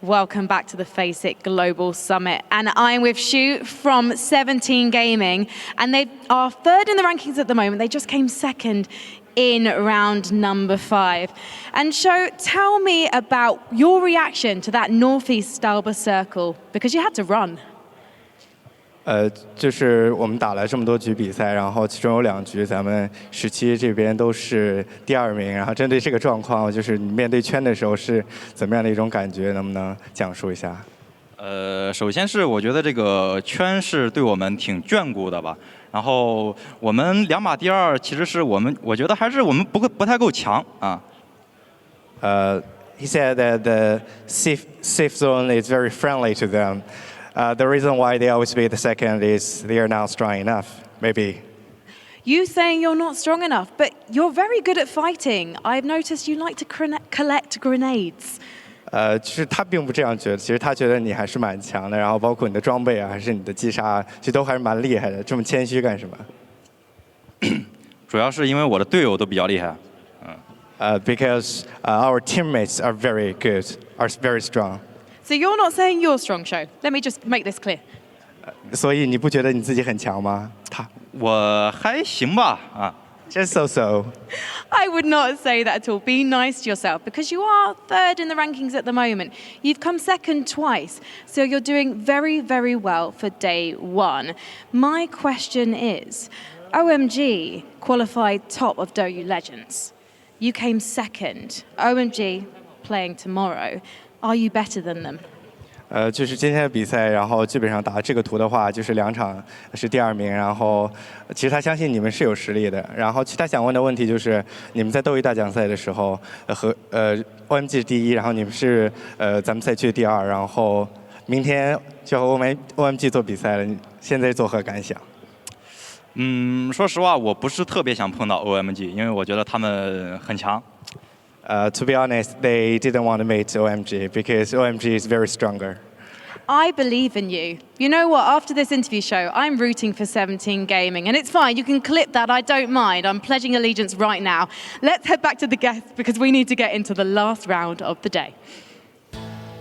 Welcome back to the FACEIT Global Summit. And I'm with Shu from 17 Gaming. And they are third in the rankings at the moment. They just came second in round number 5. And Shu, tell me about your reaction to that Northeast Stalber circle, because you had to run. 就是我们打了这么多局比赛，然后其中有2局咱们17这边都是第2名，然后针对这个状况，就是你面对圈的时候是怎么样的一种感觉？能不能讲述一下？首先是我觉得这个圈是对我们挺眷顾的吧。然后我们2把第2，其实是我觉得还是我们不太够强啊。He said that the safe zone is very friendly to them. The reason why they always be the second is they are not strong enough, maybe. You saying you're not strong enough, but you're very good at fighting. I've noticed you like to collect grenades. 其实他并不这样觉得，其实他觉得你还是蛮强的，然后包括你的装备啊，还是你的击杀，其实都还是蛮厉害的。这么谦虚干什么？主要是因为我的队友都比较厉害。Because our teammates are very good, are very strong. So you're not saying you're strong, Shu. Let me just make this clear. 所以你不觉得你自己很强吗？我还行吧，啊。Just so. I would not say that at all. Be nice to yourself, because you are third in the rankings at the moment. You've come second twice, so you're doing very, very well for day 1. My question is, OMG qualified top of DouYu Legends. You came second. OMG playing tomorrow. Are you better than them? 就是今天的比赛，然后基本上打这个图的话，就是2场是第2名，然后其实他相信你们是有实力的。然后其他想问的问题就是，你们在斗鱼大奖赛的时候，和OMG 第1，然后你们是咱们赛区的第2，然后明天就和OMG 做比赛了，现在作何感想？说实话，我不是特别想碰到 OMG， 因为我觉得他们很强。To be honest, they didn't want to meet OMG because OMG is very stronger. I believe in you. You know what? After this interview show, I'm rooting for 17 Gaming. And it's fine. You can clip that. I don't mind. I'm pledging allegiance right now. Let's head back to the guests because we need to get into the last round of the day.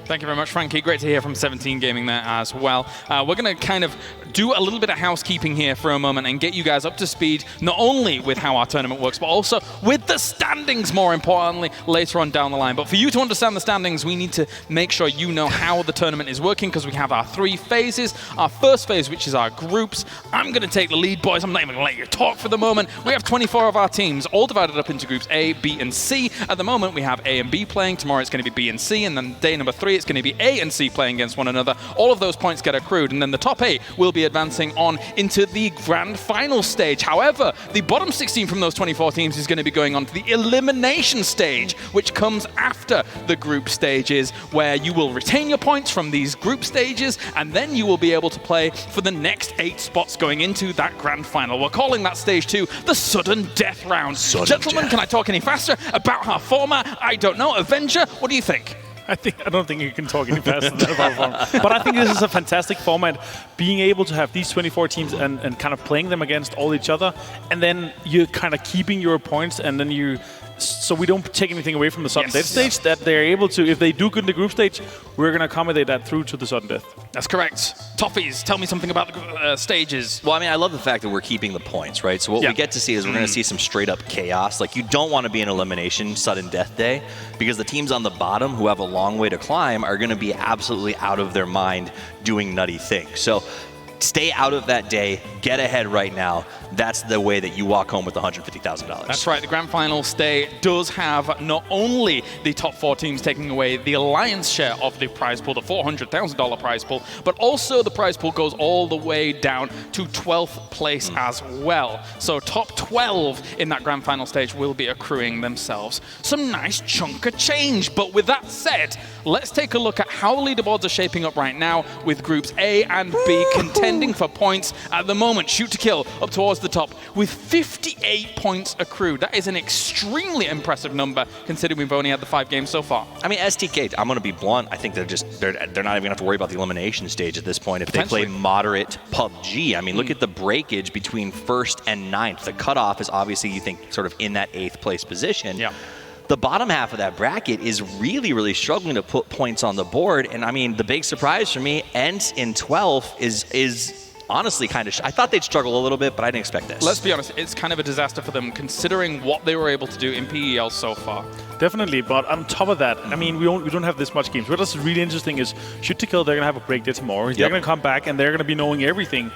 Thank you very much, Frankie. Great to hear from 17 Gaming there as well. We're going to kind of do a little bit of housekeeping here for a moment and get you guys up to speed, not only with how our tournament works, but also with the standings, more importantly, later on down the line. But for you to understand the standings, we need to make sure you know how the tournament is working, because we have our 3 phases. Our first phase, which is our groups. I'm going to take the lead, boys. I'm not even going to let you talk for the moment. We have 24 of our teams, all divided up into groups A, B, and C. At the moment, we have A and B playing. Tomorrow, it's going to be B and C. And then day number 3, it's going to be A and C playing against one another. All of those points get accrued, and then the top 8 will be advancing on into the grand final stage. However, the bottom 16 from those 24 teams is going to be going on to the elimination stage, which comes after the group stages, where you will retain your points from these group stages, and then you will be able to play for the next 8 spots going into that grand final. We're calling that stage 2 the sudden death round. Gentlemen, can I talk any faster about our format? I don't know. Avenger, what do you think? I don't think you can talk any faster than about format. But I think this is a fantastic format, being able to have these 24 teams and kind of playing them against all each other, and then you're kind of keeping your points, and then so we don't take anything away from the sudden death stage, that they're able to, if they do good in the group stage, we're going to accommodate that through to the sudden death. That's correct. Toffees, tell me something about the stages. Well, I mean, I love the fact that we're keeping the points, right? So what we get to see is we're going to see some straight up chaos. Like, you don't want to be an elimination sudden death day, because the teams on the bottom who have a long way to climb are going to be absolutely out of their mind doing nutty things. So stay out of that day, get ahead right now. That's the way that you walk home with $150,000. That's right. The grand final stay does have not only the top 4 teams taking away the lion's share of the prize pool, the $400,000 prize pool, but also the prize pool goes all the way down to 12th place as well. So top 12 in that grand final stage will be accruing themselves some nice chunk of change. But with that said, let's take a look at how the leaderboards are shaping up right now, with groups A and B contending for points at the moment. Shoot to kill up towards the top with 58 points accrued. That is an extremely impressive number, considering we've only had the 5 games so far. I mean, STK, I'm going to be blunt, I think they're not even going to have to worry about the elimination stage at this point if they play moderate PUBG. I mean, look at the breakage between 1st and 9th. The cutoff is obviously, you think, sort of in that 8th place position. Yeah. the bottom half of that bracket is really, really struggling to put points on the board. And I mean, the big surprise for me, ENT in 12 is honestly kind of, I thought they'd struggle a little bit, but I didn't expect this. Let's be honest, it's kind of a disaster for them considering what they were able to do in PEL so far. Definitely, but on top of that, I mean, we don't have this much games. What's really interesting is Shoot to Kill, they're going to have a break day tomorrow. They're going to come back and they're going to be knowing everything,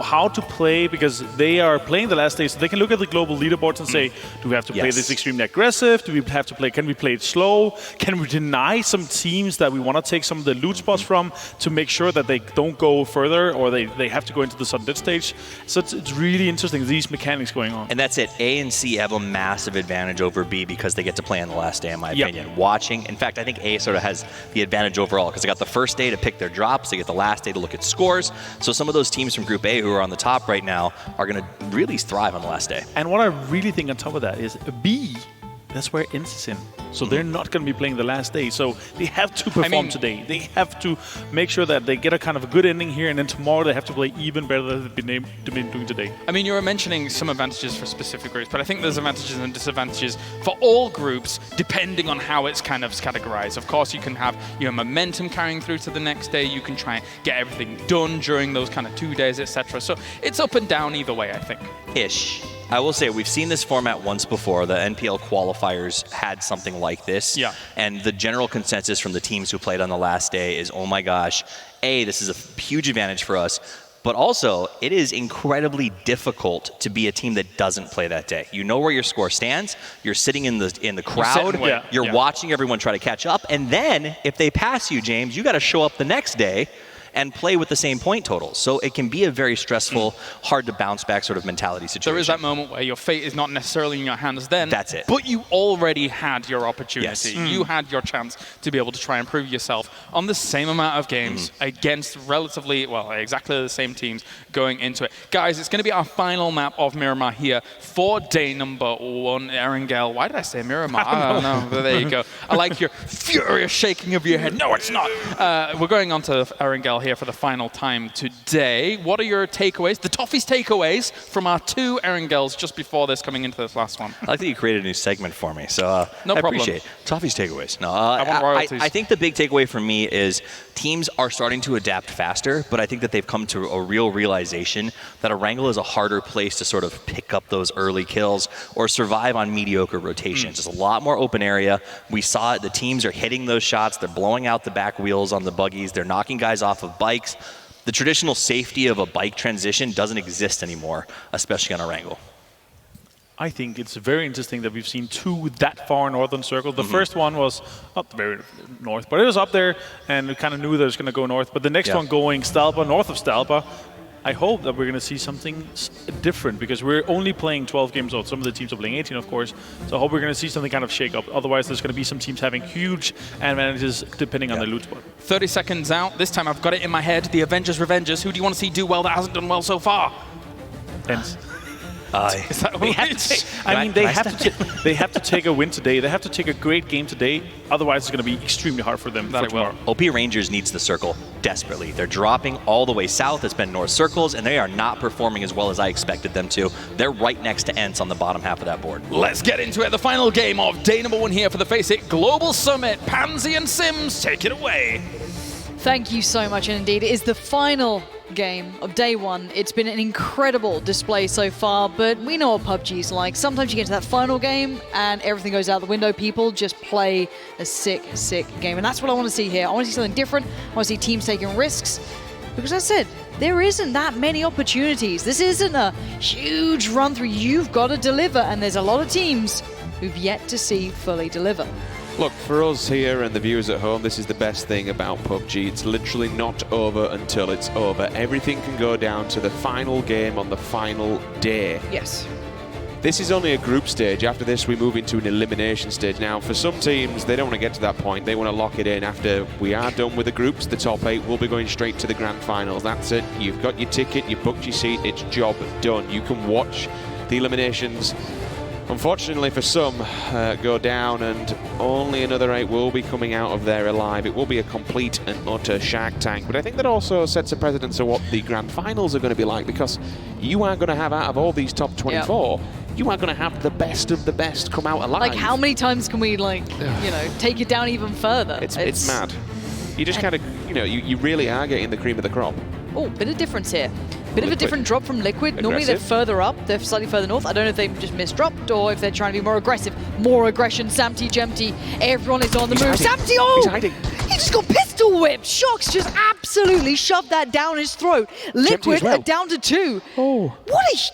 how to play, because they are playing the last day, so they can look at the global leaderboards and say, do we have to play this extremely aggressive? Do we have to play, can we play it slow? Can we deny some teams that we want to take some of the loot spots from to make sure that they don't go further, or they have to go into the sudden death stage? So it's really interesting, these mechanics going on. And that's it. A and C have a massive advantage over B because they get to play on the last day, in my opinion. Watching, in fact, I think A sort of has the advantage overall because they got the first day to pick their drops, they get the last day to look at scores. So some of those teams from Group A who are on the top right now are going to really thrive on the last day. And what I really think on top of that is B, that's where ENT is in. So they're not going to be playing the last day. So they have to perform today. They have to make sure that they get a kind of a good ending here, and then tomorrow they have to play even better than they've been doing today. I mean, you were mentioning some advantages for specific groups, but I think there's advantages and disadvantages for all groups depending on how it's kind of categorized. Of course, you can have your momentum carrying through to the next day. You can try and get everything done during those kind of 2 days, etc. So it's up and down either way, I think. Ish. I will say we've seen this format once before. The NPL qualifiers had something like this. Yeah. And the general consensus from the teams who played on the last day is, oh my gosh, A, this is a huge advantage for us, but also it is incredibly difficult to be a team that doesn't play that day. You know where your score stands, you're sitting in the crowd, you're watching everyone try to catch up, and then if they pass you, James, you got to show up the next day and play with the same point totals. So it can be a very stressful, hard to bounce back sort of mentality situation. There is that moment where your fate is not necessarily in your hands then. That's it. But you already had your opportunity. Yes. You had your chance to be able to try and prove yourself on the same amount of games against relatively, well, exactly the same teams going into it. Guys, it's going to be our final map of Miramar here for day number 1. Erangel, why did I say Miramar? I don't know. But there you go. I like your furious shaking of your head. No, it's not. We're going on to Erangel here for the final time today. What are your takeaways, the Toffee's takeaways from our 2 Erangels just before this coming into this last one? I like that you created a new segment for me, so no I problem. appreciate it. Toffee's takeaways. No, I want royalties. I think the big takeaway for me is teams are starting to adapt faster, but I think that they've come to a real realization that Erangel is a harder place to sort of pick up those early kills or survive on mediocre rotations. It's a lot more open area. We saw it. The teams are hitting those shots. They're blowing out the back wheels on the buggies. They're knocking guys off of bikes. The traditional safety of a bike transition doesn't exist anymore, especially on Erangel. I think it's very interesting that we've seen 2 that far northern circle. The first one was not very north, but it was up there, and we kind of knew that it was going to go north. But the next one going Stalpa, north of Stalpa, I hope that we're going to see something different, because we're only playing 12 games out. Some of the teams are playing 18, of course. So I hope we're going to see something kind of shake up. Otherwise, there's going to be some teams having huge advantages depending on the loot spot. 30 seconds out. This time I've got it in my head. The Avengers Revengers. Who do you want to see do well that hasn't done well so far? Hence. Is that They have to take a win today. They have to take a great game today. Otherwise, it's going to be extremely hard for them for tomorrow. OP Rangers needs the circle desperately. They're dropping all the way south. It's been north circles, and they are not performing as well as I expected them to. They're right next to ENT on the bottom half of that board. Let's get into it. The final game of day number 1 here for the FACEIT Global Summit. Pansy and Sims, take it away. Thank you so much, and indeed, it is the final game of day 1. It's been an incredible display so far, but we know what PUBG's like. Sometimes you get to that final game and everything goes out the window. People just play a sick game, and that's what I want to see here. I want to see something different. I want to see teams taking risks, because as I said, there isn't that many opportunities. This isn't a huge run through. You've got to deliver, and there's a lot of teams who've yet to see fully deliver. Look, for us here and the viewers at home, this is the best thing about PUBG. It's literally not over until it's over. Everything can go down to the final game on the final day. Yes. This is only a group stage. After this, we move into an elimination stage. Now, for some teams, they don't want to get to that point. They want to lock it in. After we are done with the groups, the top 8 will be going straight to the grand finals. That's it. You've got your ticket, you've booked your seat, it's job done. You can watch the eliminations, unfortunately for some, go down, and only another 8 will be coming out of there alive. It will be a complete and utter Shark Tank, but I think that also sets a precedence of what the grand finals are going to be like, because you are going to have, out of all these top 24, you are going to have the best of the best come out alive. Like, how many times can we, like, you know, take it down even further? It's mad. You just kind of, you know, you really are getting the cream of the crop. Oh, bit of difference here. Bit of a Liquid. different drop from Liquid. Normally they're Aggressive. further up, they're slightly further north. I don't know if they've just misdropped or if they're trying to be more aggressive. More aggression, Samty, Gemty, everyone is on the move. hiding. Samty, oh! He's hiding. He just got pistol whipped. Shox just absolutely shoved that down his throat. Liquid as well. are down to 2. Oh.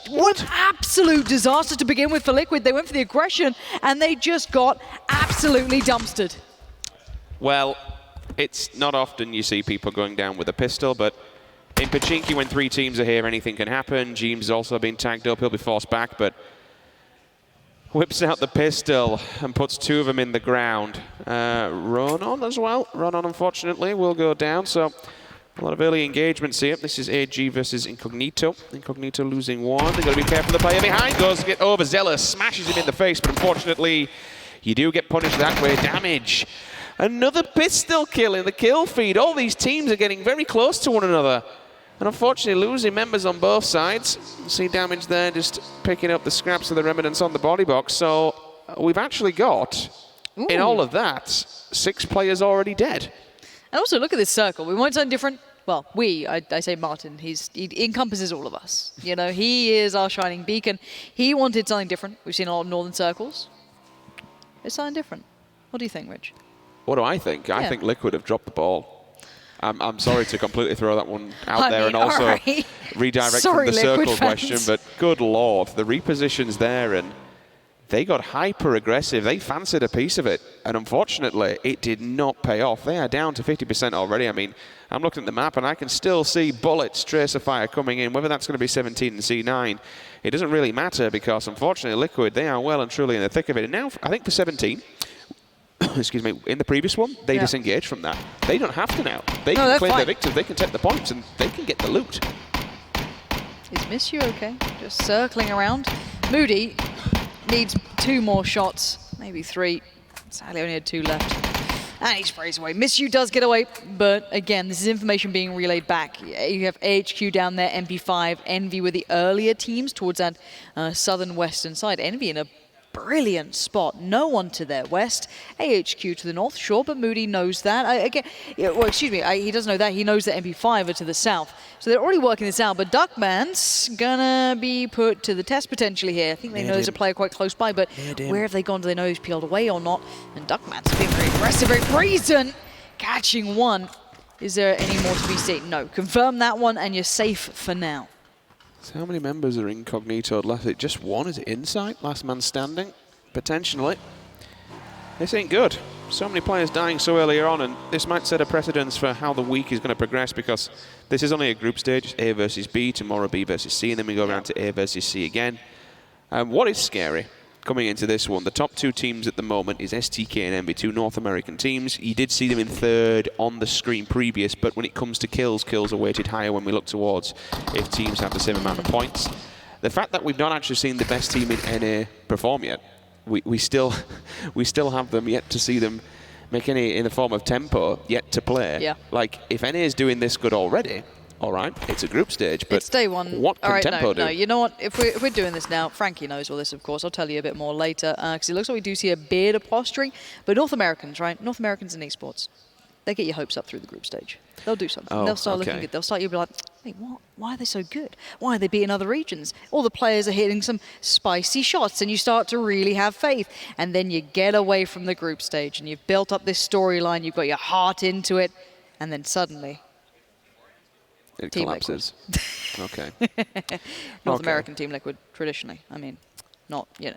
What an absolute disaster to begin with for Liquid. They went for the aggression and they just got absolutely dumpstered. Well, it's not often you see people going down with a pistol, but in Pachinki, when 3 teams are here, anything can happen. Jeems has also been tagged up. He'll be forced back, but whips out the pistol and puts 2 of them in the ground. Ronan as well. Ronan, unfortunately, will go down. So a lot of early engagements here. This is AG versus Incognito. Incognito losing 1. They've got to be careful. The player behind goes to get overzealous, smashes him in the face, but unfortunately, you do get punished that way. Damage. Another pistol kill in the kill feed. All these teams are getting very close to one another. And unfortunately, losing members on both sides. See damage there, just picking up the scraps of the remnants on the body box. So we've actually got, in all of that, 6 players already dead. And also, look at this circle. We want something different. Well, I say Martin, he encompasses all of us. You know, he is our shining beacon. He wanted something different. We've seen a lot of northern circles. It's something different. What do you think, Rich? What do I think? I think Liquid have dropped the ball. I'm sorry to completely throw that one out there and also redirect from the circle question, but good lord, the repositions there, and they got hyper aggressive. They fancied a piece of it, and unfortunately, it did not pay off. They are down to 50% already. I mean, I'm looking at the map, and I can still see bullets, tracer fire coming in. Whether that's going to be 17 and C9, it doesn't really matter because, unfortunately, Liquid, they are well and truly in the thick of it. And now, I think for 17, excuse me, in the previous one, they disengaged from that. They don't have to now. They can claim their victors, they can take the points, and they can get the loot. Is Miss You okay? Just circling around. Moody needs 2 more shots, maybe 3. Sadly, only had 2 left. And he sprays away. Miss You does get away, but again, this is information being relayed back. You have AHQ down there, MP5, Envy with the earlier teams towards that southern western side. Envy in a brilliant spot. No one to their west. AHQ to the north, sure, but Moody knows that. Well, excuse me, he doesn't know that. He knows that MP5 are to the south. So they're already working this out, but Duckman's gonna be put to the test potentially here. I think they know there's a player quite close by, but where have they gone? Do they know he's peeled away or not? And Duckman's being very aggressive, very brazen, catching 1. Is there any more to be seen? No. Confirm that one, and you're safe for now. So how many members are Incognito left? Is it just 1? Is it Insight? Last man standing? Potentially. This ain't good. So many players dying so earlier on, and this might set a precedence for how the week is going to progress because this is only a group stage. It's A versus B, tomorrow B versus C, and then we go around to A versus C again. What is scary coming into this one, the top 2 teams at the moment is STK and Envy, 2 North American teams. You did see them in 3rd on the screen previous, but when it comes to kills are weighted higher when we look towards if teams have the same amount of points. The fact that we've not actually seen the best team in NA perform yet, we still have them yet to see them make any in the form of tempo yet to play. Yeah. Like, if NA is doing this good already, all right, it's a group stage, but it's day 1. What can all right, tempo do? No, you know what? If we're doing this now, Frankie knows all this, of course. I'll tell you a bit more later, because it looks like we do see a bit of posturing. But North Americans, right? North Americans in esports, they get your hopes up through the group stage. They'll do something. Oh, they'll start looking good. They'll start you be like, wait, what? Why are they so good? Why are they beating other regions? All the players are hitting some spicy shots, and you start to really have faith. And then you get away from the group stage, and you've built up this storyline. You've got your heart into it, and then suddenly it Team collapses. Okay. North American Team Liquid, traditionally. I mean, not, you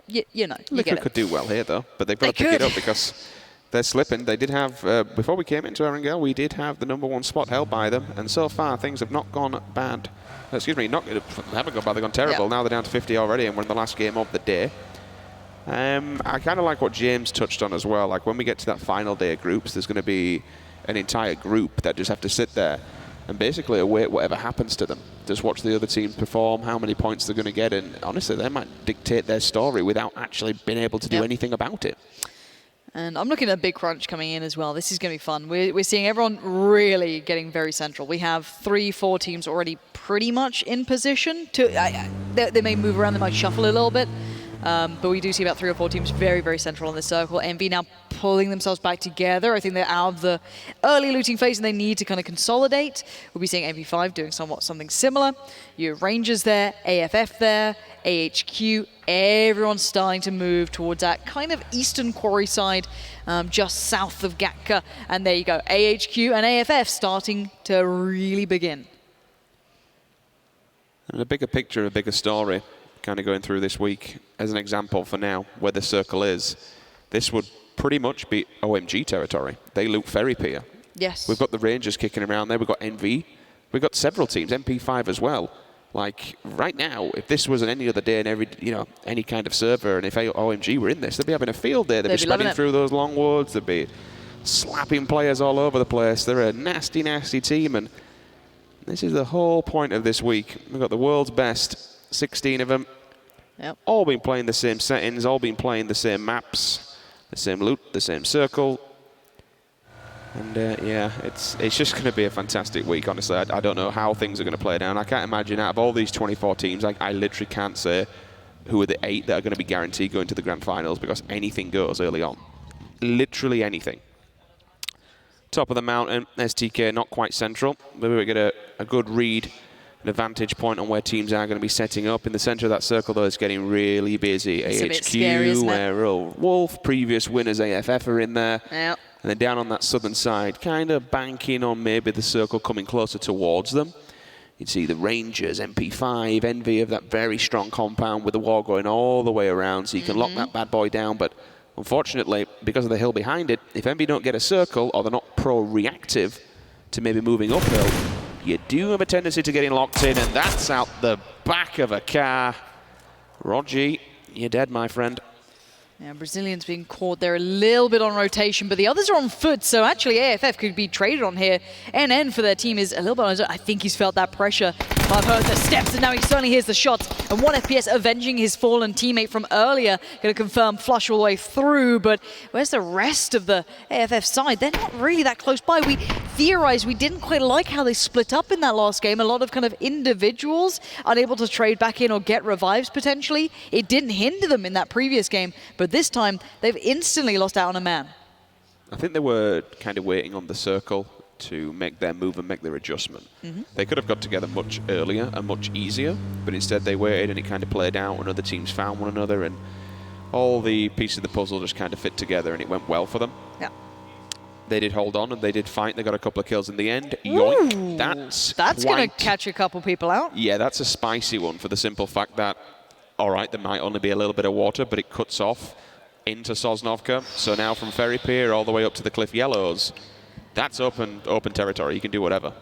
know. Liquid could do well here, though, but they've got to pick it up because they're slipping. They did have, before we came into Erangel, we did have the #1 spot held by them, and so far things have not gone bad. Excuse me, they haven't gone bad, they've gone terrible. Now they're down to 50 already, and we're in the last game of the day. I kind of like what James touched on as well. Like, when we get to that final day of groups, there's going to be an entire group that just have to sit there and basically await whatever happens to them. Just watch the other teams perform, how many points they're going to get, and honestly, they might dictate their story without actually being able to do anything about it. And I'm looking at a big crunch coming in as well. This is going to be fun. We're seeing everyone really getting very central. We have 3-4 teams already pretty much in position. They may move around, they might shuffle a little bit. But we do see about 3 or 4 teams very, very central on this circle. Envy now pulling themselves back together. I think they're out of the early looting phase and they need to kind of consolidate. We'll be seeing MV5 doing something similar. You have Rangers there, AFF there, AHQ. Everyone's starting to move towards that kind of eastern quarry side, just south of Gatka. And there you go, AHQ and AFF starting to really begin. And a bigger picture, a bigger story, kind of going through this week, as an example for now, where the circle is, this would pretty much be OMG territory. They loot Ferry Pier. Yes. We've got the Rangers kicking around there, we've got NV, we've got several teams, MP5 as well. Like, right now, if this was any other day in every, any kind of server, and if OMG were in this, they'd be having a field day. They'd be spreading through those long woods, they'd be slapping players all over the place. They're a nasty, nasty team, and this is the whole point of this week. We've got the world's best, 16 of them, all been playing the same settings, all been playing the same maps, the same loot, the same circle. And yeah, it's just going to be a fantastic week, honestly. I don't know how things are going to play down. I can't imagine out of all these 24 teams, I literally can't say who are the 8 that are going to be guaranteed going to the grand finals, because anything goes early on. Literally anything. Top of the mountain, STK not quite central. Maybe we get a good read, an advantage point on where teams are going to be setting up. In the center of that circle, though, it's getting really busy. It's AHQ, a bit scary, isn't it? Wolf, previous winners, AFF are in there. Yep. And then down on that southern side, kind of banking on maybe the circle coming closer towards them. You'd see the Rangers, MP5, Envy of that very strong compound with the wall going all the way around, so you can lock that bad boy down. But unfortunately, because of the hill behind it, if Envy don't get a circle or they're not pro-reactive to maybe moving uphill, you do have a tendency to getting locked in, and that's out the back of a car. Roger, you're dead, my friend. Yeah, Brazilians being caught there a little bit on rotation, but the others are on foot, so actually AFF could be traded on here. NN for their team is a little bit on his own. I think he's felt that pressure. I've heard the steps, and now he certainly hears the shots. And 1FPS avenging his fallen teammate from earlier. Going to confirm flush all the way through, but where's the rest of the AFF side? They're not really that close by. We theorized we didn't quite like how they split up in that last game. A lot of kind of individuals unable to trade back in or get revives potentially. It didn't hinder them in that previous game, but this time they've instantly lost out on a man. I think they were kind of waiting on the circle to make their move and make their adjustment. They could have got together much earlier and much easier, but instead they waited and it kind of played out and other teams found one another and all the pieces of the puzzle just kind of fit together and it went well for them. Yeah. They did hold on and they did fight. They got a couple of kills in the end. Yoink. That's going to catch a couple people out. Yeah, that's a spicy one for the simple fact that, all right, there might only be a little bit of water, but it cuts off into Sosnovka. So now from Ferry Pier all the way up to the Cliff Yellows, that's open territory. You can do whatever.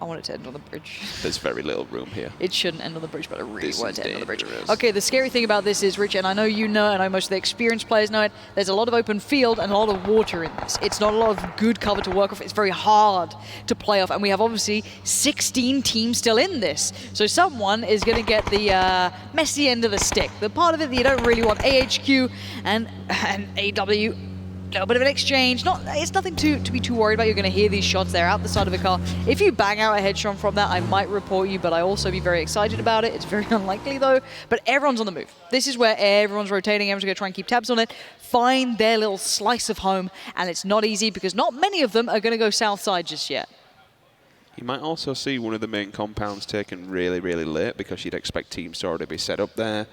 I want it to end on the bridge. There's very little room here. It shouldn't end on the bridge, but I really This want is it to end on the bridge. dangerous. Okay, the scary thing about this is, Rich, and I know you know, and I know most of the experienced players know it, there's a lot of open field and a lot of water in this. It's not a lot of good cover to work off. It's very hard to play off, and we have obviously 16 teams still in this. So someone is going to get the messy end of the stick. The part of it that you don't really want. AHQ and AW, a little bit of an exchange. It's nothing to be too worried about. You're going to hear these shots there out the side of a car. If you bang out a headshot from that, I might report you, but I also be very excited about it. It's very unlikely though, but everyone's on the move. This is where everyone's rotating. Everyone's going to try and keep tabs on it, find their little slice of home, and it's not easy because not many of them are going to go south side just yet. You might also see one of the main compounds taken really, really late because you'd expect teams to already be set up there.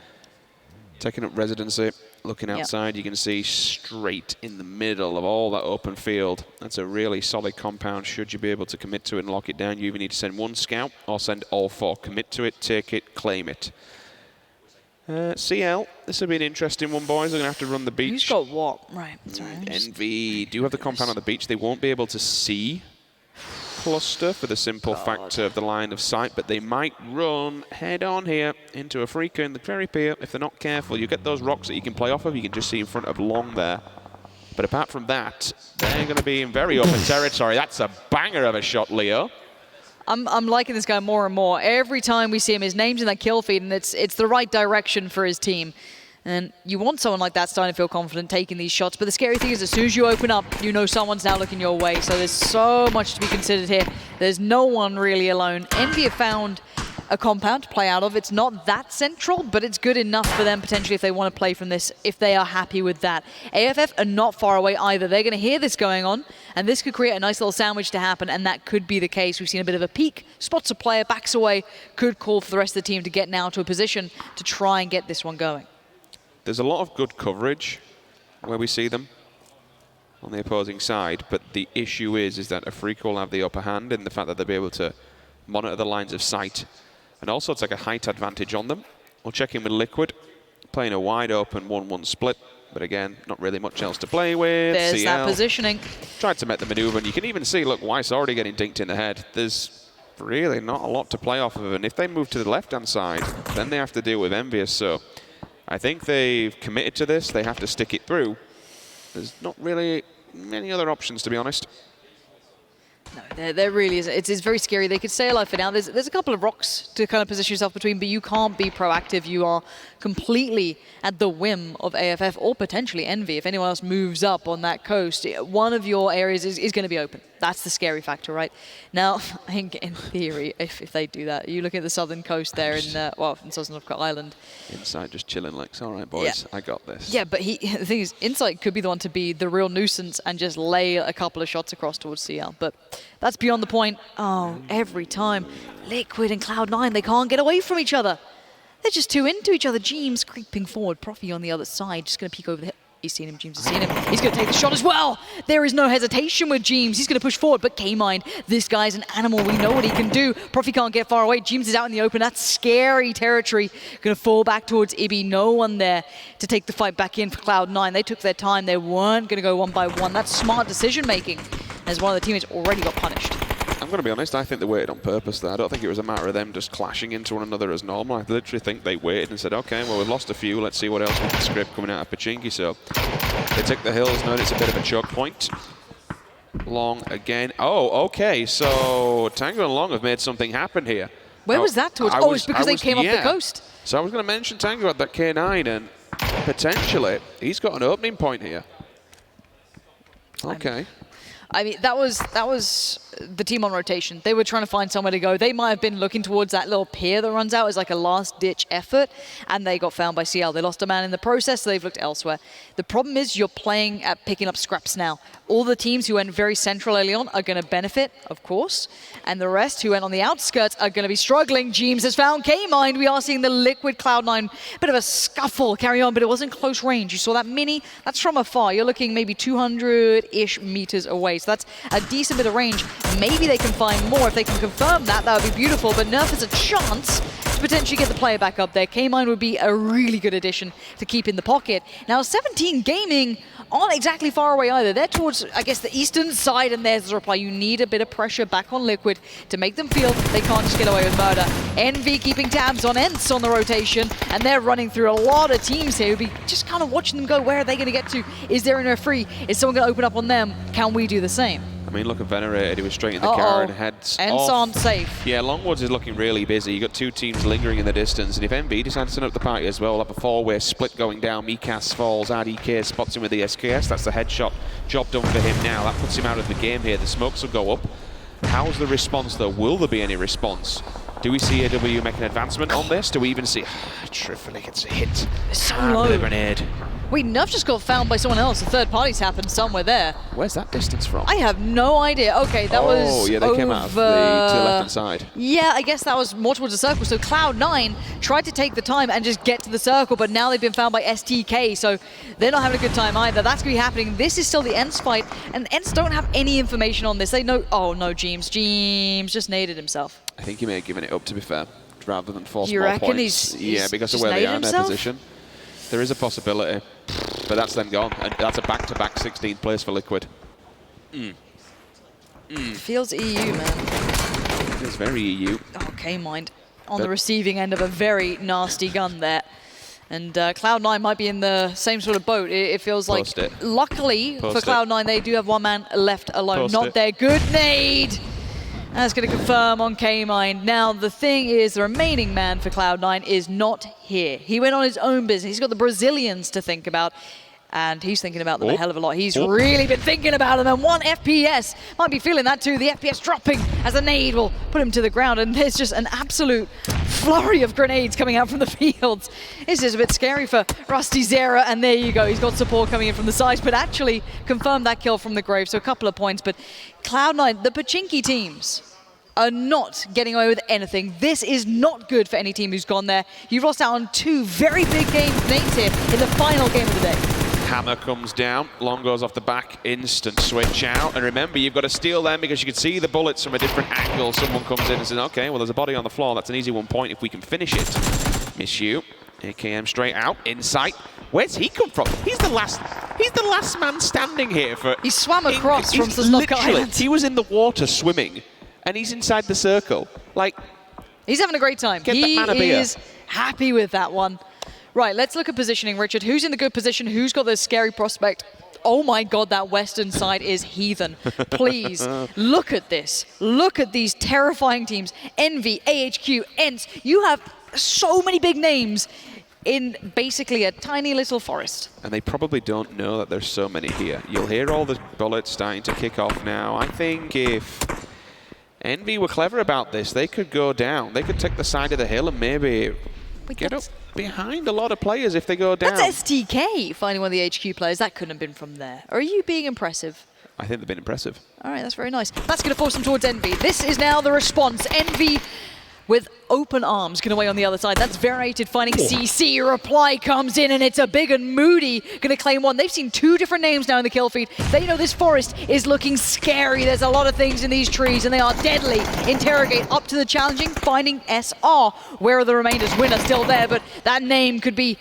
Taking up residency, looking outside, you can see straight in the middle of all that open field. That's a really solid compound. Should you be able to commit to it and lock it down, you either need to send one scout or send all 4. Commit to it, take it, claim it. CL, this will be an interesting one, boys. They're going to have to run the beach. Who's got what? Right, sorry. Envy do have the compound on the beach. They won't be able to see cluster for the simple factor of the line of sight, but they might run head on here into a freaker in the Ferry Pier. If they're not careful, you get those rocks that you can play off of. You can just see in front of Long there. But apart from that, they're going to be in very open territory. That's a banger of a shot, Leo. I'm liking this guy more and more. Every time we see him, his name's in that kill feed, and it's the right direction for his team. And you want someone like that starting to feel confident taking these shots. But the scary thing is as soon as you open up, you know someone's now looking your way. So there's so much to be considered here. There's no one really alone. Envy have found a compound to play out of. It's not that central, but it's good enough for them potentially if they want to play from this, if they are happy with that. AFF are not far away either. They're going to hear this going on, and this could create a nice little sandwich to happen, and that could be the case. We've seen a bit of a peak, spots a player, backs away, could call for the rest of the team to get now to a position to try and get this one going. There's a lot of good coverage where we see them on the opposing side, but the issue is that Afrika will have the upper hand in the fact that they'll be able to monitor the lines of sight and also take a height advantage on them. We'll check in with Liquid, playing a wide open 1-1 split, but again, not really much else to play with. There's CL that positioning. tried to make the maneuver, and you can even see, look, Weiss already getting dinked in the head. There's really not a lot to play off of, and if they move to the left-hand side, then they have to deal with Envious. So I think they've committed to this. They have to stick it through. There's not really many other options, to be honest. No, there really is. It's very scary. They could stay alive for now. There's a couple of rocks to kind of position yourself between, but you can't be proactive. You are completely at the whim of AFF or potentially Envy. If anyone else moves up on that coast, one of your areas is going to be open. That's the scary factor, right? Now, I think in theory, if they do that, you look at the southern coast there in Southern North Island. Inside just chilling like, all right, boys, yeah. I got this. Yeah, but the thing is, Insight could be the one to be the real nuisance and just lay a couple of shots across towards CL. But that's beyond the point. Oh, every time. Liquid and Cloud9, they can't get away from each other. They're just too into each other. James creeping forward. Profi on the other side, just going to peek over the hill. He's seen him, James has seen him. He's going to take the shot as well. There is no hesitation with James. He's going to push forward, but K-Mind, this guy's an animal. We know what he can do. Profi can't get far away. James is out in the open. That's scary territory. Going to fall back towards Ibby. No one there to take the fight back in for Cloud9. They took their time. They weren't going to go one by one. That's smart decision-making, as one of the teammates already got punished. I'm going to be honest, I think they waited on purpose there. I don't think it was a matter of them just clashing into one another as normal. I literally think they waited and said, okay, well, we've lost a few. Let's see what else we can script coming out of Pachinki. So they took the hills, knowing it's a bit of a choke point. Long again. Oh, okay. So Tango and Long have made something happen here. Where was that towards? It's because they came off the coast. So I was going to mention Tango at that K9, and potentially he's got an opening point here. Okay. I mean, that was the team on rotation. They were trying to find somewhere to go. They might have been looking towards that little pier that runs out as like a last-ditch effort, and they got found by CL. They lost a man in the process, so they've looked elsewhere. The problem is you're playing at picking up scraps now. All the teams who went very central early on are going to benefit, of course, and the rest who went on the outskirts are going to be struggling. James has found K-Mind. We are seeing the Liquid Cloud9, bit of a scuffle carry on, but it wasn't close range. You saw that mini? That's from afar. You're looking maybe 200-ish meters away, so that's a decent bit of range. Maybe they can find more. If they can confirm that, that would be beautiful, but Nerf has a chance to potentially get the player back up there. K-Mind would be a really good addition to keep in the pocket. Now, 17 Gaming aren't exactly far away either. They're towards, I guess, the eastern side, and there's the reply. You need a bit of pressure back on Liquid to make them feel they can't just get away with murder. Envy keeping tabs on Ents on the rotation, and they're running through a lot of teams here. We'll be just kind of watching them go. Where are they going to get to? Is there enough free? Is someone going to open up on them? Can we do the same? I mean, look at Venerated. He was straight in the car and heads off. Ents aren't safe. Yeah, Longwoods is looking really busy. You got two teams lingering in the distance, and if MB decides to turn up the party as well, we'll have a four-way split going down. Mikas falls, RDK spots him with the SKS. That's the headshot. Job done for him now. That puts him out of the game here. The smokes will go up. How's the response, though? Will there be any response? Do we see AW make an advancement on this? Do we even see... Triffitt gets a hit. So low. With a grenade. Wait, Nerf just got found by someone else. The third party's happened somewhere there. Where's that distance from? I have no idea. Okay, that was Oh, yeah, they came out of to the left-hand side. Yeah, I guess that was more towards the circle. So Cloud9 tried to take the time and just get to the circle, but now they've been found by STK, so they're not having a good time either. That's going to be happening. This is still the Ents fight, and Ents don't have any information on this. They know... Oh, no, James. James just naded himself. I think he may have given it up, to be fair, rather than force you more reckon points. he's because of just where they are in naded their himself? position. There is a possibility, but that's then gone. And that's a back-to-back 16th place for Liquid. Feels EU, man. It's very EU. Okay, mind. On the receiving end of a very nasty gun there. And Cloud9 might be in the same sort of boat. It feels like, luckily for Cloud9, they do have one man left alone. Not their good nade. That's going to confirm on K-Mind. Now, the thing is, the remaining man for Cloud9 is not here. He went on his own business. He's got the Brazilians to think about. And he's thinking about them a hell of a lot. He's really been thinking about them. And 1 FPS. Might be feeling that too. The FPS dropping as a nade will put him to the ground. And there's just an absolute flurry of grenades coming out from the fields. This is a bit scary for Rusty Zera. And there you go. He's got support coming in from the sides, but actually confirmed that kill from the grave. So a couple of points. But Cloud9, the Pachinki teams are not getting away with anything. This is not good for any team who's gone there. You've lost out on 2 very big names here in the final game of the day. Hammer comes down, Long goes off the back, instant switch out. And remember, you've got to steal them because you can see the bullets from a different angle. Someone comes in and says, okay, well, there's a body on the floor. That's an easy 1 point if we can finish it. Miss you. AKM straight out, insight. Where's he come from? He's the last man standing here for... He swam across from Sosnovka Island. He was in the water swimming, and he's inside the circle. Like, he's having a great time. He is happy with that one. Right, let's look at positioning, Richard. Who's in the good position? Who's got the scary prospect? Oh my God, that western side is heathen. Please, look at this. Look at these terrifying teams. Envy, AHQ, ENCE. You have so many big names in basically a tiny little forest. And they probably don't know that there's so many here. You'll hear all the bullets starting to kick off now. I think if Envy were clever about this, they could go down. They could take the side of the hill and maybe get up behind a lot of players if they go down. That's STK finding one of the HQ players. That couldn't have been from there. Or are you being impressive? I think they've been impressive. All right, that's very nice. That's going to force them towards Envy. This is now the response. Envy with open arms going away on the other side. That's Variated finding CC. Reply comes in, and it's a big and Moody going to claim one. They've seen 2 different names now in the kill feed. They know this forest is looking scary. There's a lot of things in these trees, and they are deadly. Interrogate up to the challenging, finding SR. Where are the remainders? Winner still there, but that name could be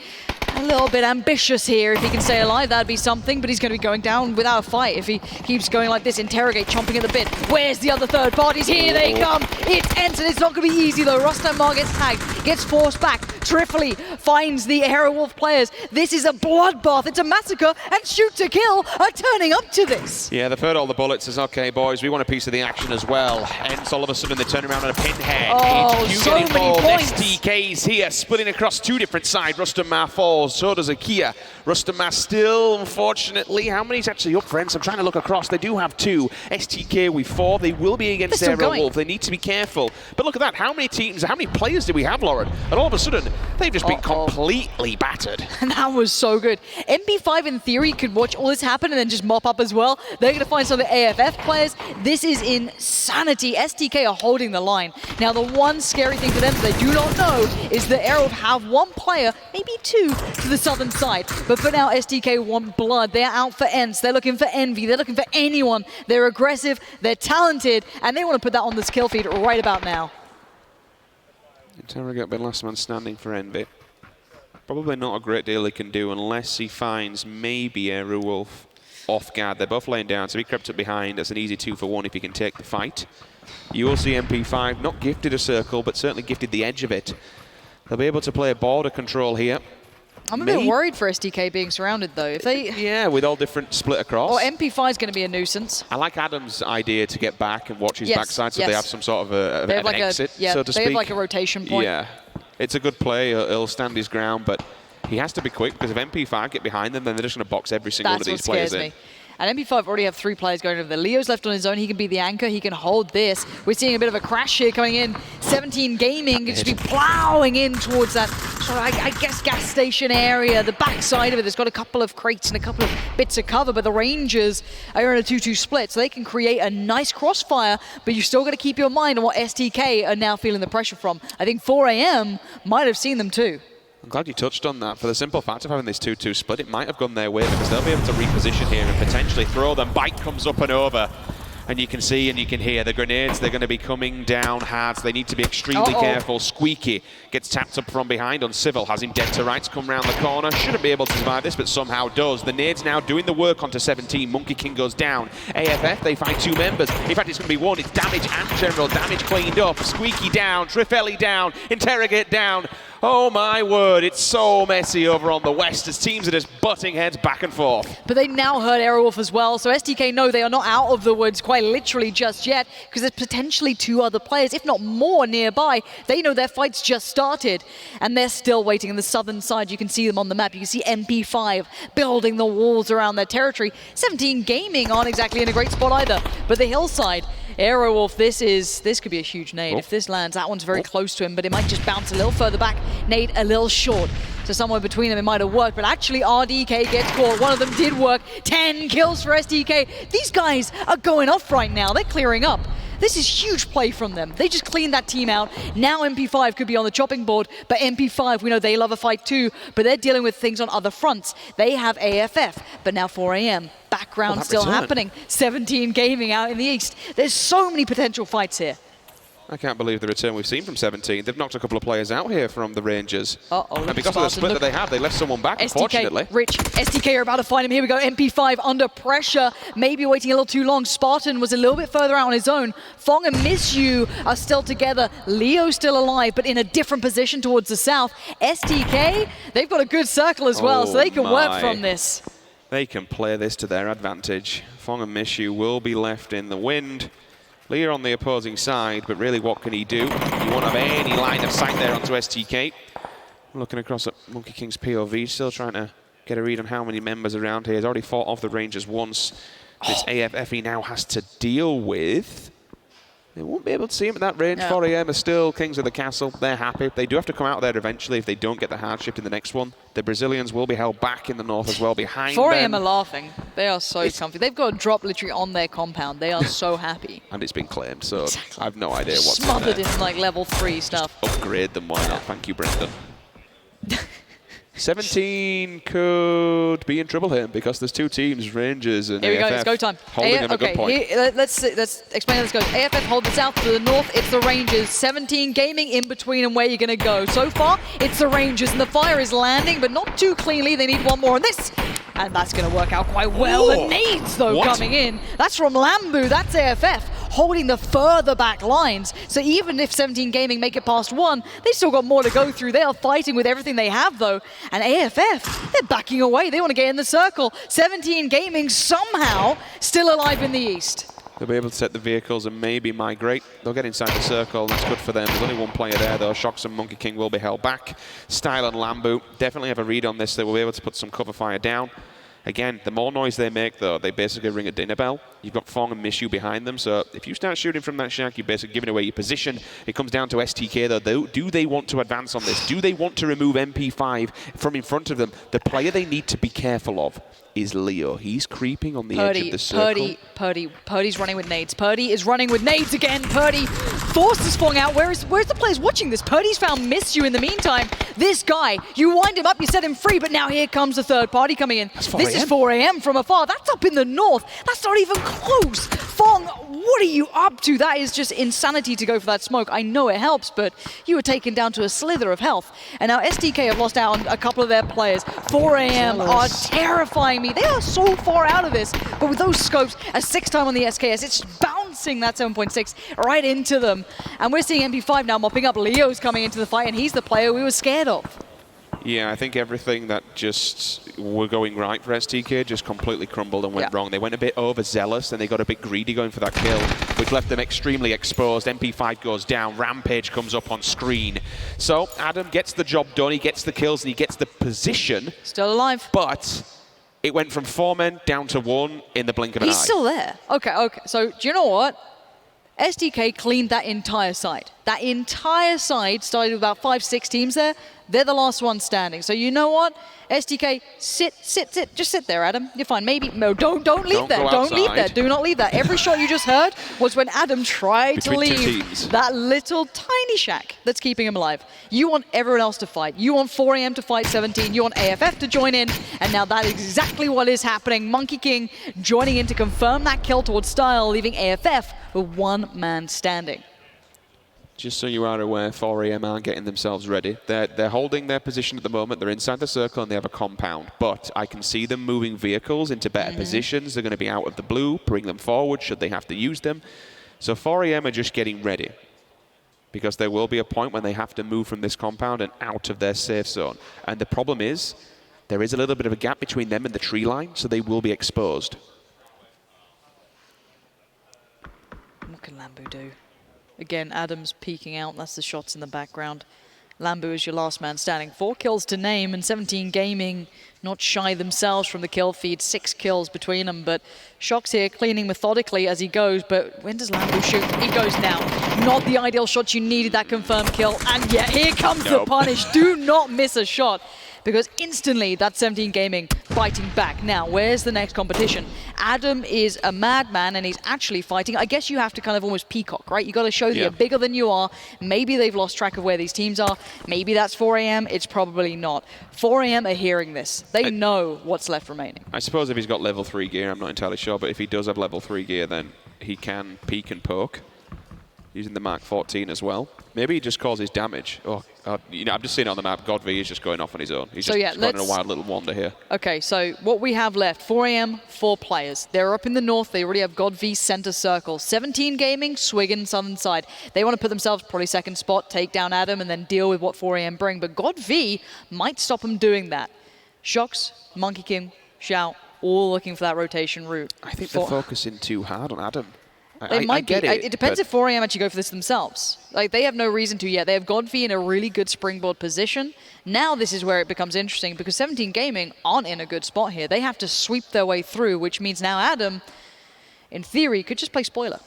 a little bit ambitious here. If he can stay alive, that'd be something, but he's going to be going down without a fight if he keeps going like this. Interrogate chomping at the bit. Where's the other third parties? Here they come. It's ENCE, and it's not going to be easy though. Rustam Mar gets tagged, gets forced back. Trifly finds the Aerowolf players. This is a bloodbath. It's a massacre, and Shoot to Kill are turning up to this. Yeah, they've heard all the bullets. Says, okay, boys, we want a piece of the action as well. ENCE, all of a sudden, they turn around on a pinhead. Oh, so many points. STK's here, splitting across 2 different sides. Rustam Mar falls, so does Akia. Rustam Mar still, unfortunately, how many's actually up, friends? I'm trying to look across. They do have 2. STK with 4. They will be against Aerowolf. They need to be careful. But look at that. How many teams, how many players do we have, Lauren? And all of a sudden, they've just been completely battered. And that was so good. MP5, in theory, could watch all this happen and then just mop up as well. They're going to find some of the AFF players. This is insanity. STK are holding the line. Now, the one scary thing for them that they do not know is that Aerowolf have 1 player, maybe 2, to the southern side. But for now, STK want blood. They're out for ENCE. They're looking for Envy. They're looking for anyone. They're aggressive. They're talented. And they want to put that on this kill feed right about now. Interrogate been last man standing for Envy. Probably not a great deal he can do unless he finds maybe Aerowolf off guard. They're both laying down, so he crept up behind. That's an easy 2 for 1 if he can take the fight. You will see MP5 not gifted a circle, but certainly gifted the edge of it. They'll be able to play border control here. I'm a bit worried for STK being surrounded, though. If they... Yeah, with all different split across. Or MP5 is going to be a nuisance. I like Adam's idea to get back and watch his backside so they have some sort of an like exit, so to speak. They have like a rotation point. Yeah, it's a good play. He'll stand his ground, but he has to be quick because if MP5 get behind them, then they're just going to box every single one of these players in. And MP5 already have 3 players going over there. Leo's left on his own. He can be the anchor. He can hold this. We're seeing a bit of a crash here coming in. 17 Gaming just be plowing in towards that sort of, I guess, gas station area. The backside of it, there's got a couple of crates and a couple of bits of cover, but the Rangers are in a 2-2 split, so they can create a nice crossfire, but you've still got to keep your mind on what STK are now feeling the pressure from. I think 4AM might have seen them too. I'm glad you touched on that. For the simple fact of having this 2-2 split, it might have gone their way because they'll be able to reposition here and potentially throw them. Bite comes up and over. And you can see and you can hear the grenades. They're going to be coming down hard. So they need to be extremely careful. Squeaky gets tapped up from behind on Civil. Has him dead to rights. Come round the corner. Shouldn't be able to survive this, but somehow does. The nades now doing the work onto 17. Monkey King goes down. AFF, they find 2 members. In fact, it's going to be 1. It's damage and general. Damage cleaned up. Squeaky down. Trifelli down. Interrogate down. Oh my word, it's so messy over on the west as teams are just butting heads back and forth. But they now heard Aerowolf as well, so STK know they are not out of the woods quite literally just yet, because there's potentially 2 other players, if not more, nearby. They know their fight's just started, and they're still waiting on the southern side. You can see them on the map. You can see MP5 building the walls around their territory. 17 Gaming aren't exactly in a great spot either, but the hillside, Aerowolf, this could be a huge nade. If this lands, that one's very close to him, but it might just bounce a little further back. Nade a little short. So somewhere between them it might have worked, but actually RDK gets caught. One of them did work. 10 kills for SDK. These guys are going off right now. They're clearing up. This is huge play from them. They just cleaned that team out. Now MP5 could be on the chopping board, but MP5, we know they love a fight too, but they're dealing with things on other fronts. They have AFF, but now 4AM. Background still happening. 17 Gaming out in the east. There's so many potential fights here. I can't believe the return we've seen from 17. They've knocked a couple of players out here from the Rangers. And because of the split that they have, they left someone back, unfortunately. Rich, STK are about to find him. Here we go, MP5 under pressure. Maybe waiting a little too long. Spartan was a little bit further out on his own. Fong and Miss You are still together. Leo's still alive, but in a different position towards the south. STK, they've got a good circle as well, so they can work from this. They can play this to their advantage. Fong and Miss You will be left in the wind. Leo on the opposing side, but really what can he do? You won't have any line of sight there onto STK. Looking across at Monkey King's POV, still trying to get a read on how many members around here. He's already fought off the Rangers once. This AFF he now has to deal with. They won't be able to see him at that range. 4AM are still kings of the castle. They're happy. They do have to come out there eventually if they don't get the hard shift in the next one. The Brazilians will be held back in the north as well behind 4AM them. are laughing. They are so comfy. They've got a drop literally on their compound. They are so happy. And it's been claimed, so I have no idea what's smothered in like level 3 stuff. Just upgrade them, why not? Thank you, Brendan. 17 could be in trouble here because there's 2 teams, Rangers and Here we AFF, go, it's go time. holding them a good point. Let's explain how this goes. AFF hold the south, to the north it's the Rangers. 17 Gaming in between and where you're going to go. So far, it's the Rangers, and the fire is landing, but not too cleanly. They need one more on this. And that's going to work out quite well. The nades, though, coming in. That's from Lambu. That's AFF holding the further back lines. So even if 17 Gaming make it past 1, they still got more to go through. They are fighting with everything they have, though. And AFF, they're backing away. They want to get in the circle. 17 Gaming somehow still alive in the east. They'll be able to set the vehicles and maybe migrate. They'll get inside the circle, and that's good for them. There's only one player there, though. Shox and Monkey King will be held back. Style and Lambu definitely have a read on this. They will be able to put some cover fire down. Again, the more noise they make, though, they basically ring a dinner bell. You've got Fong and Miss You behind them, so if you start shooting from that shack, you're basically giving away your position. It comes down to STK, though. Do they want to advance on this? Do they want to remove MP5 from in front of them? The player they need to be careful of is Leo. He's creeping on the edge of the circle. Purdy's running with nades. Purdy is running with nades again. Purdy forces Fong out. Where's the players watching this? Purdy's found Miss You in the meantime. This guy, you wind him up, you set him free, but now here comes the third party coming in. This is 4AM from afar. That's up in the north. That's not even close. Fong, what are you up to? That is just insanity to go for that smoke. I know it helps, but you were taken down to a slither of health. And now SDK have lost out on a couple of their players. 4AM are terrifying me. They are so far out of this. But with those scopes, a 6 time on the SKS, it's bouncing that 7.6 right into them. And we're seeing MP5 now mopping up. Leo's coming into the fight, and he's the player we were scared of. Yeah, I think everything that just were going right for STK just completely crumbled and went wrong. They went a bit overzealous and they got a bit greedy going for that kill, which left them extremely exposed. MP5 goes down, Rampage comes up on screen. So Adam gets the job done, he gets the kills and he gets the position. Still alive. But it went from 4 men down to 1 in the blink of an eye. He's still there. Okay. So do you know what? SDK cleaned that entire side. That entire side started with about 5-6 teams there. They're the last one standing. So you know what? SDK, sit. Just sit there, Adam. You're fine. Maybe, no, don't leave there. Don't leave there. Do not leave there. Every shot you just heard was when Adam tried to leave that little tiny shack that's keeping him alive. You want everyone else to fight. You want 4AM to fight 17. You want AFF to join in. And now that is exactly what is happening. Monkey King joining in to confirm that kill towards Style, leaving AFF with 1 man standing. Just so you are aware, 4AM are getting themselves ready. They're holding their position at the moment. They're inside the circle and they have a compound. But I can see them moving vehicles into better positions. They're going to be out of the blue, bring them forward should they have to use them. So 4AM are just getting ready. because there will be a point when they have to move from this compound and out of their safe zone. And the problem is, there is a little bit of a gap between them and the tree line, so they will be exposed. What can Lambu do? Again, Adam's peeking out. That's the shots in the background. Lambu is your last man standing. 4 kills to name, and 17 Gaming not shy themselves from the kill feed. 6 kills between them, but Shox here cleaning methodically as he goes. But when does Lambu shoot? He goes now. Not the ideal shot you needed, that confirmed kill. And yeah, here comes the punish. Do not miss a shot, because instantly that's 17 Gaming fighting back. Now, where's the next competition? Adam is a madman and he's actually fighting. I guess you have to kind of almost peacock, right? You got to show that you're bigger than you are. Maybe they've lost track of where these teams are. Maybe that's 4 AM. It's probably not. 4 AM are hearing this. They know what's left remaining. I suppose if he's got level 3 gear, I'm not entirely sure, but if he does have level 3 gear, then he can peek and poke using the Mark 14 as well. Maybe he just causes damage. Oh, you know, I'm just seeing it on the map. Godv is just going off on his own. He's just going on a wild little wander here. Okay, so what we have left, 4 AM, 4 players. They're up in the north. They already have Godv center circle. 17 Gaming, Swigan southern side. They want to put themselves probably second spot, take down Adam, and then deal with what 4 AM bring. But Godv might stop them doing that. Shox, Monkey King, Xiao, all looking for that rotation route. I think they're focusing too hard on Adam. They might get be. It depends if 4 AM actually go for this themselves. Like, they have no reason to yet. They have Godv in a really good springboard position. Now this is where it becomes interesting, because 17 Gaming aren't in a good spot here. They have to sweep their way through, which means now Adam, in theory, could just play spoiler.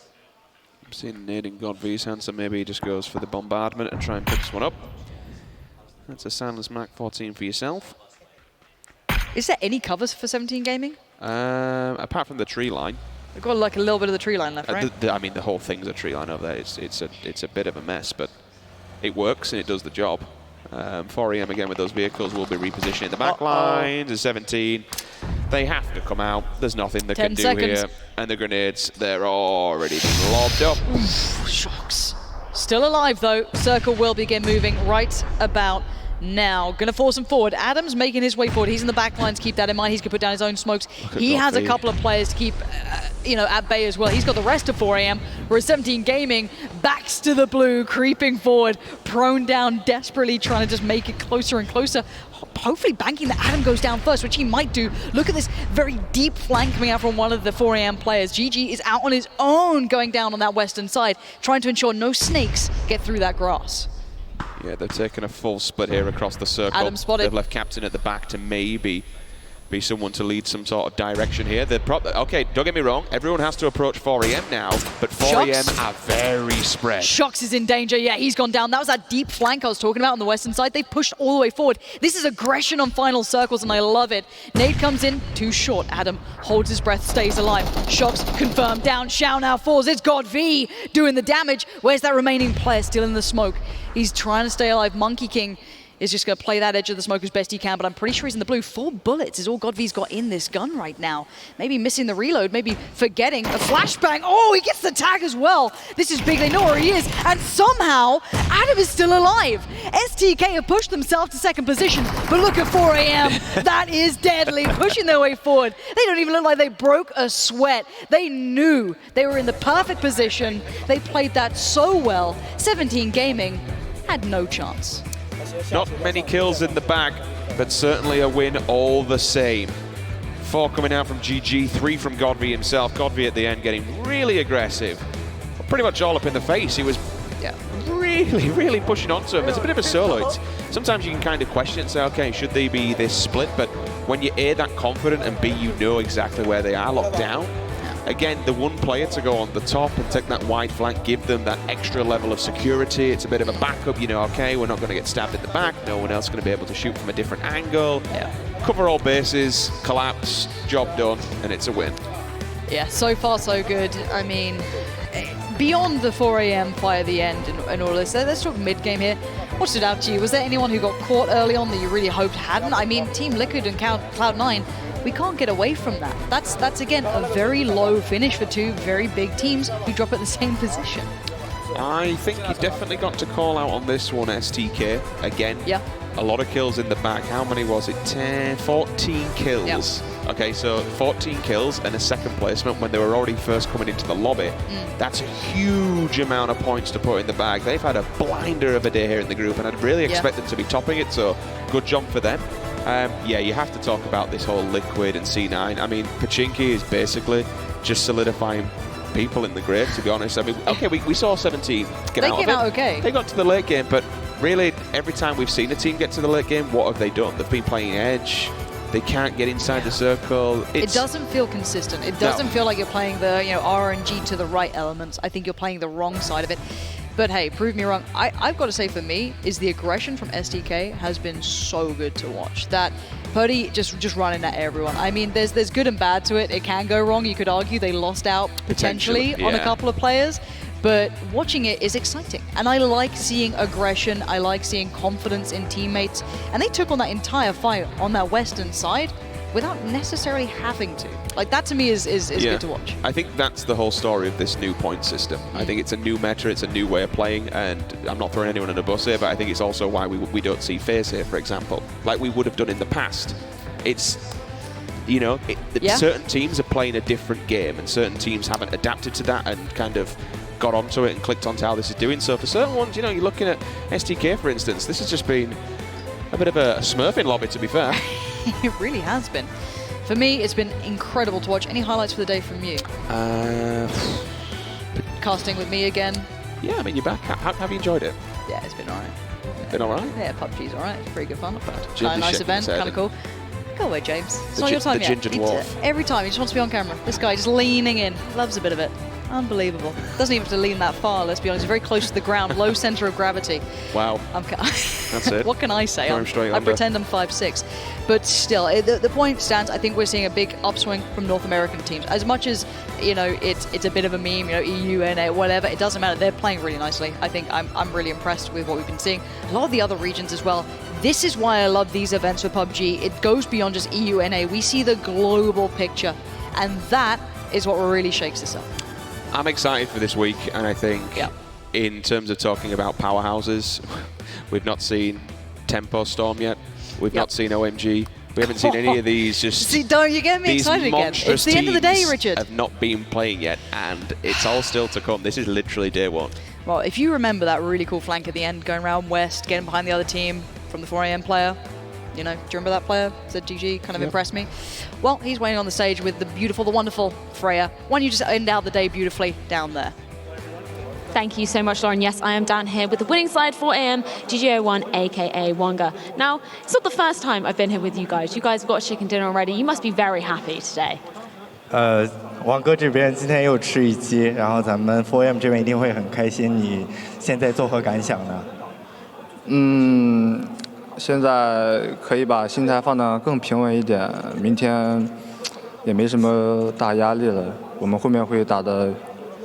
I'm seeing a nade in Godv's hand, so maybe he just goes for the bombardment and try and pick this one up. That's a soundless Mark 14 for yourself. Is there any covers for 17 Gaming? Apart from the tree line. They've got like a little bit of the tree line left, right? I mean, the whole thing's a tree line over there. It's a bit of a mess, but it works and it does the job. 4 AM again with those vehicles will be repositioning the back lines. And 17, they have to come out. There's nothing they can do here. And the grenades, they're already being lobbed up. Oof, Shox. Still alive though. Circle will begin moving right about now. Gonna force him forward. Adam's making his way forward. He's in the back lines. Keep that in mind. He's gonna put down his own smokes. He has a couple of players to keep at bay as well. He's got the rest of 4 AM, whereas 17 Gaming backs to the blue, creeping forward, prone down, desperately trying to just make it closer and closer. Hopefully banking that Adam goes down first, which he might do. Look at this very deep flank coming out from one of the 4 AM players. GG is out on his own going down on that western side, trying to ensure no snakes get through that grass. Yeah, they've taken a full split here across the circle. Adam spotted. They've left Captain at the back to maybe be someone to lead some sort of direction here. Okay, don't get me wrong, everyone has to approach 4 AM now, but 4 AM are very spread. Shox is in danger. Yeah, he's gone down. That was that deep flank I was talking about on the western side. They pushed all the way forward. This is aggression on final circles, and I love it. Nade comes in, too short. Adam holds his breath, stays alive. Shox confirmed down. Xiao now falls. It's Godv doing the damage. Where's that remaining player still in the smoke? He's trying to stay alive. Monkey King is just going to play that edge of the smoke as best he can, but I'm pretty sure he's in the blue. 4 bullets is all Godv's got in this gun right now. Maybe missing the reload, maybe forgetting a flashbang. Oh, he gets the tag as well. This is big, they know where he is, and somehow Adam is still alive. STK have pushed themselves to second position, but look at 4 AM. That is deadly, pushing their way forward. They don't even look like they broke a sweat. They knew they were in the perfect position. They played that so well. 17 Gaming had no chance. Not many kills in the bag, but certainly a win all the same. 4 coming out from GG, 3 from Godv himself. Godv at the end getting really aggressive. Pretty much all up in the face. He was really pushing onto him. It's a bit of a solo. Sometimes you can kind of question and say, okay, should they be this split? But when you're A, that confident, and B, you know exactly where they are locked down. Again, the one player to go on the top and take that wide flank, give them that extra level of security. It's a bit of a backup, you know, okay, we're not going to get stabbed in the back. No one else is going to be able to shoot from a different angle. Cover all bases, collapse, job done, and it's a win. Yeah, so far so good. I mean, beyond the 4 AM play at the end and all this, let's talk mid-game here. What stood out to you? Was there anyone who got caught early on that you really hoped hadn't? I mean, Team Liquid and Cloud9, we can't get away from that. That's again, a very low finish for 2 very big teams who drop at the same position. I think you definitely got to call out on this one, STK. Again, a lot of kills in the back. How many was it? 14 kills. Okay, so 14 kills and a second placement when they were already first coming into the lobby. That's a huge amount of points to put in the bag. They've had a blinder of a day here in the group, and I'd really expect them to be topping it, so good job for them. Yeah, you have to talk about this whole Liquid and C9. I mean, Pachinki is basically just solidifying people in the grave, to be honest. I mean, okay, we saw 17 get out of it. They came out okay. They got to the late game, but really, every time we've seen a team get to the late game, what have they done? They've been playing Edge. They can't get inside the circle. It doesn't feel consistent. It doesn't feel like you're playing the RNG to the right elements. I think you're playing the wrong side of it. But hey, prove me wrong. I've got to say, for me, is the aggression from SDK has been so good to watch. That Purdy just running at everyone. I mean, there's good and bad to it. It can go wrong. You could argue they lost out potentially on a couple of players. But watching it is exciting. And I like seeing aggression. I like seeing confidence in teammates. And they took on that entire fight on that western side without necessarily having to. Like, that to me is good to watch. I think that's the whole story of this new point system. I think it's a new meta, it's a new way of playing, and I'm not throwing anyone in a bus here, but I think it's also why we don't see FACEIT, for example, like we would have done in the past. It's, certain teams are playing a different game, and certain teams haven't adapted to that and kind of got onto it and clicked onto how this is doing. So for certain ones, you're looking at STK, for instance, this has just been a bit of a smurfing lobby, to be fair. It really has been. For me, it's been incredible to watch. Any highlights for the day from you? Casting with me again. Yeah, I mean, you're back. Have you enjoyed it? Yeah, it's been all right. Been all right? Yeah, PUBG's all right. It's pretty good fun. Not bad. Kind of nice event, kind of cool. Go away, James. It's not your time yet. The ginger dwarf. Every time, he just wants to be on camera. This guy just leaning in. Loves a bit of it. Unbelievable. Doesn't even have to lean that far, let's be honest. He's very close to the ground, low center of gravity. Wow. That's it. What can I say? I pretend I'm 5'6". But still, the point stands. I think we're seeing a big upswing from North American teams. As much as, it's a bit of a meme, EU, NA, whatever, it doesn't matter. They're playing really nicely. I think I'm really impressed with what we've been seeing. A lot of the other regions as well. This is why I love these events with PUBG. It goes beyond just EU, NA. We see the global picture. And that is what really shakes us up. I'm excited for this week, and I think in terms of talking about powerhouses, we've not seen Tempo Storm yet. We've not seen OMG. We haven't seen any of these. See, don't you get me excited again? It's the end of the day, Richard. Have not been playing yet, and it's all still to come. This is literally day one. Well, if you remember that really cool flank at the end, going around west, getting behind the other team from the 4 AM player, do you remember that player? Said GG, kind of impressed me. Well, he's waiting on the stage with the beautiful, the wonderful Freya. Why don't you just end out the day beautifully down there? Thank you so much, Lauren. Yes, I am down here with the winning side 4 AM, GG01, aka Wonga. Now, it's not the first time I've been here with you guys. You guys have got chicken dinner already. You must be very happy today. 王哥这边今天又吃一鸡，然后咱们 4AM 这边一定会很开心。你现在作何感想呢？现在可以把心态放得更平稳一点，明天也没什么大压力了，我们后面会打得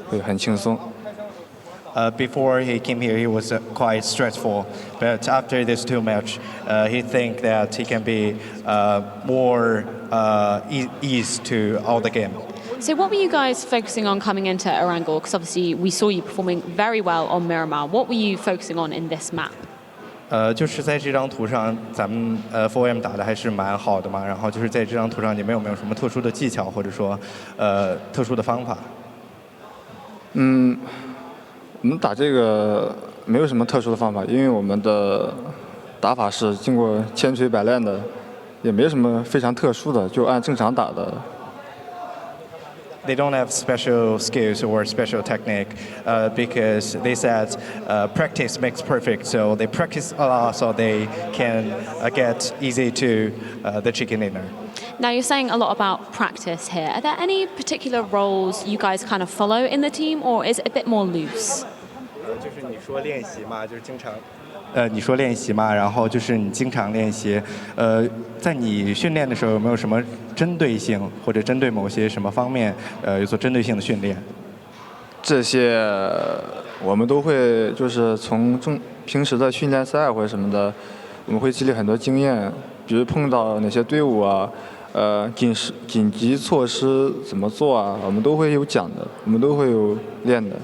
会很轻松。Before he came here, he was quite stressful, but after this 2 match, he think that he can be more ease to all the game. So what were you guys focusing on coming into Erangel? Because obviously we saw you performing very well on Miramar. What were you focusing on in this map? 就是在这张图上，咱们4AM 打的还是蛮好的嘛。然后就是在这张图上，你们有没有什么特殊的技巧，或者说特殊的方法？我们打这个没有什么特殊的方法，因为我们的打法是经过千锤百炼的，也没什么非常特殊的，就按正常打的。They don't have special skills or special technique because they said practice makes perfect. So they practice a lot so they can get easy to the chicken dinner. Now you're saying a lot about practice here. Are there any particular roles you guys kind of follow in the team, or is it a bit more loose? 就是你说练习嘛，就是经常。你说练习嘛，然后就是你经常练习。在你训练的时候有没有什么针对性，或者针对某些什么方面有所针对性的训练？这些我们都会，就是从平时的训练赛或者什么的，我们会积累很多经验，比如碰到哪些队伍啊，紧急措施怎么做啊，我们都会有讲的，我们都会有练的。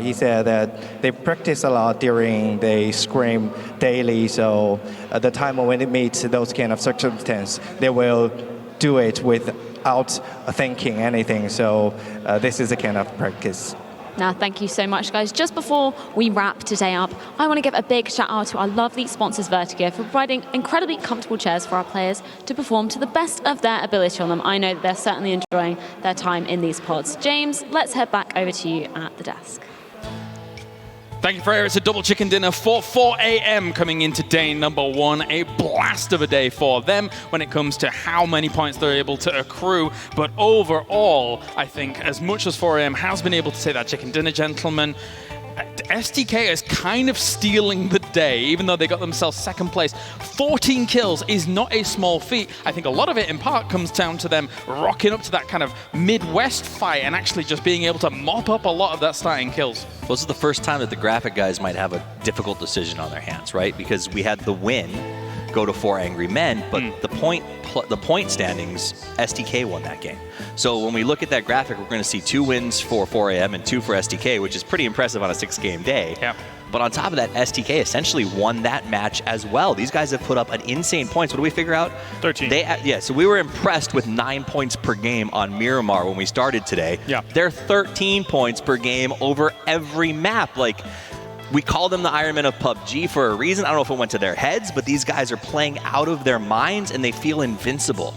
he said that they practice a lot during the scrim daily, so at the time when it meets those kind of circumstances, they will do it without thinking anything. So this is a kind of practice. Now, thank you so much, guys. Just before we wrap today up, I want to give a big shout out to our lovely sponsors, Vertigo, for providing incredibly comfortable chairs for our players to perform to the best of their ability on them. I know that they're certainly enjoying their time in these pods. James, let's head back over to you at the desk. Thank you, Freya. It's a double chicken dinner for 4 a.m. coming into day number 1. A blast of a day for them when it comes to how many points they're able to accrue. But overall, I think as much as 4 a.m. has been able to take that chicken dinner, gentlemen, STK is kind of stealing the day, even though they got themselves second place. 14 kills is not a small feat. I think a lot of it, in part, comes down to them rocking up to that kind of Midwest fight and actually just being able to mop up a lot of that starting kills. Well, this is the first time that the graphic guys might have a difficult decision on their hands, right? Because we had the win go to 4 Angry Men, but the point standings, STK won that game. So when we look at that graphic, we're going to see 2 wins for 4 a.m. and 2 for STK, which is pretty impressive on a 6-game day. Yeah. But on top of that, STK essentially won that match as well. These guys have put up an insane points. What do we figure out? 13. So we were impressed with 9 points per game on Miramar when we started today. Yeah. They're 13 points per game over every map. Like, we call them the Ironmen of PUBG for a reason. I don't know if it went to their heads, but these guys are playing out of their minds and they feel invincible.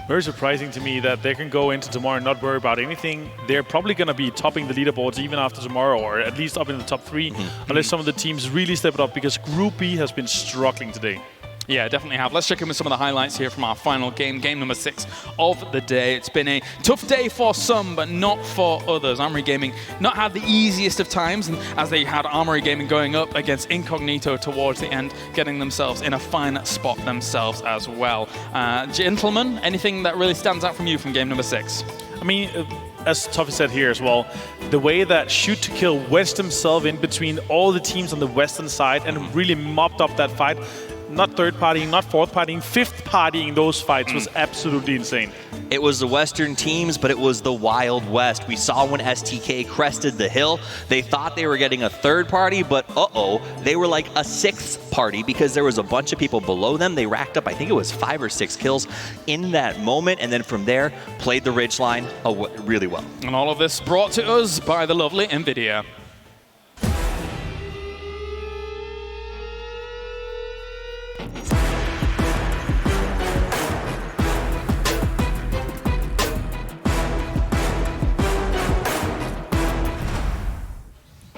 Very surprising to me that they can go into tomorrow and not worry about anything. They're probably going to be topping the leaderboards even after tomorrow, or at least up in the top 3, unless some of the teams really step it up, because Group B has been struggling today. Yeah, definitely have. Let's check in with some of the highlights here from our final game, game number 6 of the day. It's been a tough day for some, but not for others. Armory Gaming not had the easiest of times, and as they had Armory Gaming going up against Incognito towards the end, getting themselves in a fine spot themselves as well. Gentlemen, anything that really stands out from you from game number 6? I mean, as Toffee said here as well, the way that Shoot to Kill wedged himself in between all the teams on the western side and really mopped up that fight. Not third partying, not fourth partying, fifth partying those fights was absolutely insane. It was the Western teams, but it was the Wild West. We saw when STK crested the hill, they thought they were getting a third party, but they were like a 6th party because there was a bunch of people below them. They racked up, I think it was 5 or 6 kills in that moment, and then from there, played the ridgeline really well. And all of this brought to us by the lovely NVIDIA.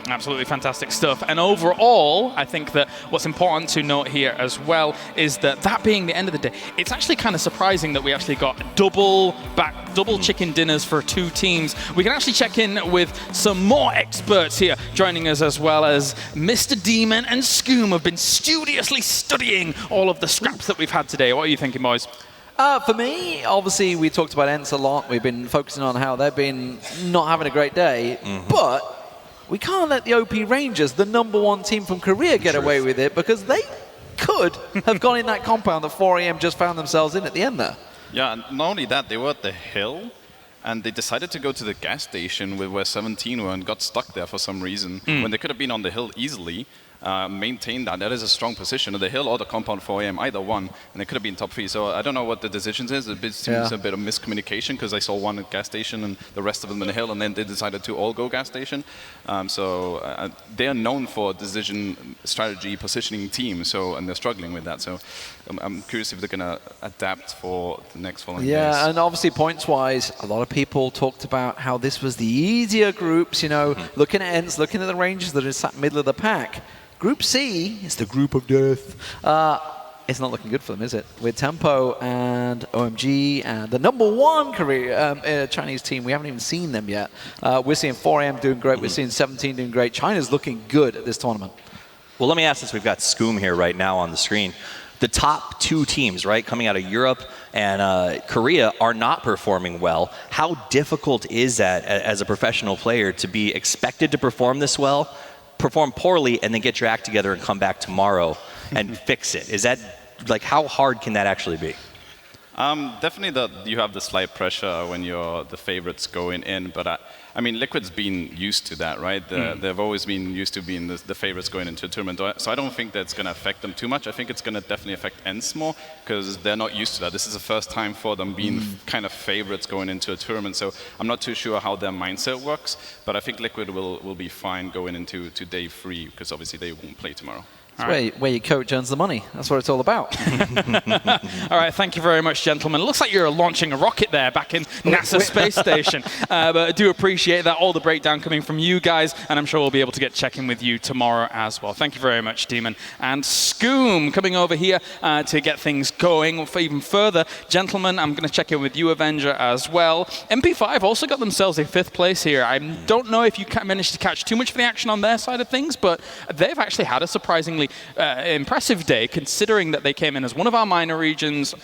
Absolutely fantastic stuff. And overall, I think that what's important to note here as well is that being the end of the day, it's actually kind of surprising that we actually got double chicken dinners for 2 teams. We can actually check in with some more experts here joining us, as well as Mr. Demon and Scoom have been studiously studying all of the scraps that we've had today. What are you thinking, boys? For me, obviously, we talked about ENCE a lot. We've been focusing on how they've been not having a great day, but we can't let the OP Rangers, the #1 team from Korea, get away with it, because they could have gone in that compound that 4 a.m. just found themselves in at the end there. Yeah, and not only that, they were at the hill, and they decided to go to the gas station where 17 were and got stuck there for some reason, when they could have been on the hill easily. Maintain that. That is a strong position. The hill or the compound 4 a.m., either one, and it could have been top 3. So I don't know what the decisions is. It seems a bit of miscommunication, because I saw one at gas station and the rest of them in the hill, and then they decided to all go gas station. They are known for decision strategy positioning team, and they're struggling with that. So I'm curious if they're going to adapt for the next following days. Yeah, and obviously points-wise, a lot of people talked about how this was the easier groups, looking at ENCE, looking at the Rangers that are sat middle of the pack. Group C is the group of death. It's not looking good for them, is it? With Tempo and OMG and the #1 Chinese team, we haven't even seen them yet. We're seeing 4 a.m. doing great. We're seeing 17 doing great. China's looking good at this tournament. Well, let me ask this. We've got Scoom here right now on the screen. The top 2 teams, right, coming out of Europe and Korea are not performing well. How difficult is that as a professional player to be expected to perform this well, perform poorly, and then get your act together and come back tomorrow and fix it? Is that, like, how hard can that actually be? Definitely that you have the slight pressure when you're the favorites going in, but I mean, Liquid's been used to that, right? They've always been used to being the favorites going into a tournament, so I don't think that's going to affect them too much. I think it's going to definitely affect ENCE more, because they're not used to that. This is the first time for them being kind of favorites going into a tournament, so I'm not too sure how their mindset works, but I think Liquid will be fine going into day 3, because obviously they won't play tomorrow. It's where your coach earns the money. That's what it's all about. All right, thank you very much, gentlemen. Looks like you're launching a rocket there back in NASA Space Station. But I do appreciate that, all the breakdown coming from you guys, and I'm sure we'll be able to get check-in with you tomorrow as well. Thank you very much, Demon. And Scoom coming over here to get things going for even further. Gentlemen, I'm going to check in with you, Avenger, as well. MP5 also got themselves a 5th place here. I don't know if you managed to catch too much of the action on their side of things, but they've actually had a surprisingly impressive day, considering that they came in as one of our minor regions,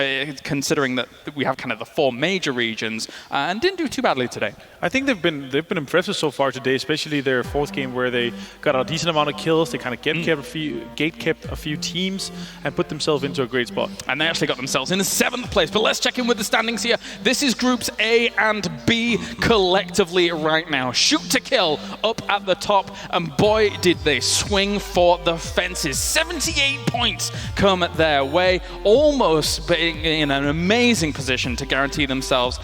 considering that we have kind of the 4 major regions, and didn't do too badly today. I think they've been impressive so far today, especially their 4th game where they got a decent amount of kills. They kind of gate-kept a few teams and put themselves into a great spot. And they actually got themselves in the 7th place. But let's check in with the standings here. This is groups A and B collectively right now. Shoot to kill up at the top, and boy, did they swing for the fences. 78 points come their way, almost being in an amazing position to guarantee themselves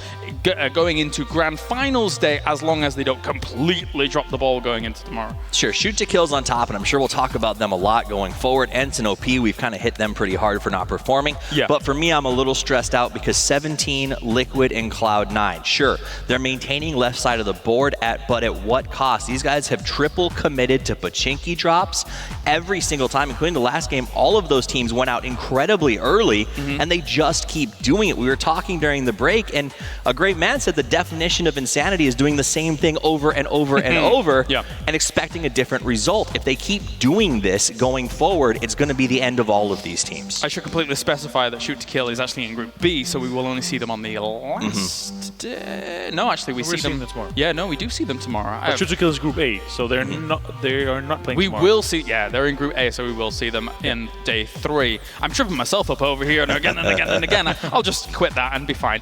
going into Grand Finals Day, as long as they don't completely drop the ball going into tomorrow. Sure, Shoot to Kill's on top, and I'm sure we'll talk about them a lot going forward. ENCE and OP, we've kind of hit them pretty hard for not performing. Yeah. But for me, I'm a little stressed out because 17, Liquid, and Cloud9. Sure, they're maintaining left side of the board, but at what cost? These guys have triple committed to Pachinki drops every single time, including the last game. All of those teams went out incredibly early, and they just keep doing it. We were talking during the break, and a great man said the definition of insanity is doing the same thing over and over and over and expecting a different result. If they keep doing this going forward, it's going to be the end of all of these teams. I should completely specify that Shoot to Kill is actually in Group B, so we will only see them on the last day. No, actually, we see them tomorrow. Yeah, no, we do see them tomorrow. But Shoot to Kill is Group A, so they are not playing We tomorrow. will see, yeah, they're in Group A, so we will see them in day 3. I'm tripping myself up over here, and again and again and again. I'll just quit that and be fine.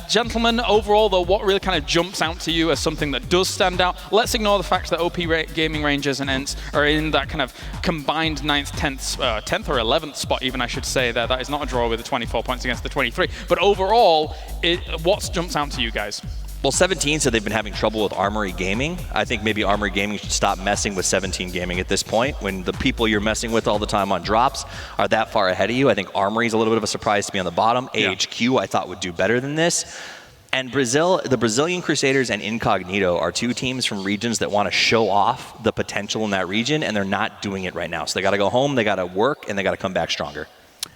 Gentlemen, overall, though, what really kind of jumps out to you as something that does stand out? Let's ignore the fact that OP Gaming Rangers and ENCE are in that kind of combined 9th, 10th or 11th spot, even, I should say there. That is not a draw with the 24 points against the 23. But overall, what jumps out to you guys? Well, 17 said they've been having trouble with Armory Gaming. I think maybe Armory Gaming should stop messing with 17 Gaming at this point, when the people you're messing with all the time on drops are that far ahead of you. I think Armory's a little bit of a surprise to be on the bottom. AHQ, I thought, would do better than this. And the Brazilian Crusaders and Incognito are 2 teams from regions that want to show off the potential in that region, and they're not doing it right now. So they got to go home, they got to work, and they got to come back stronger.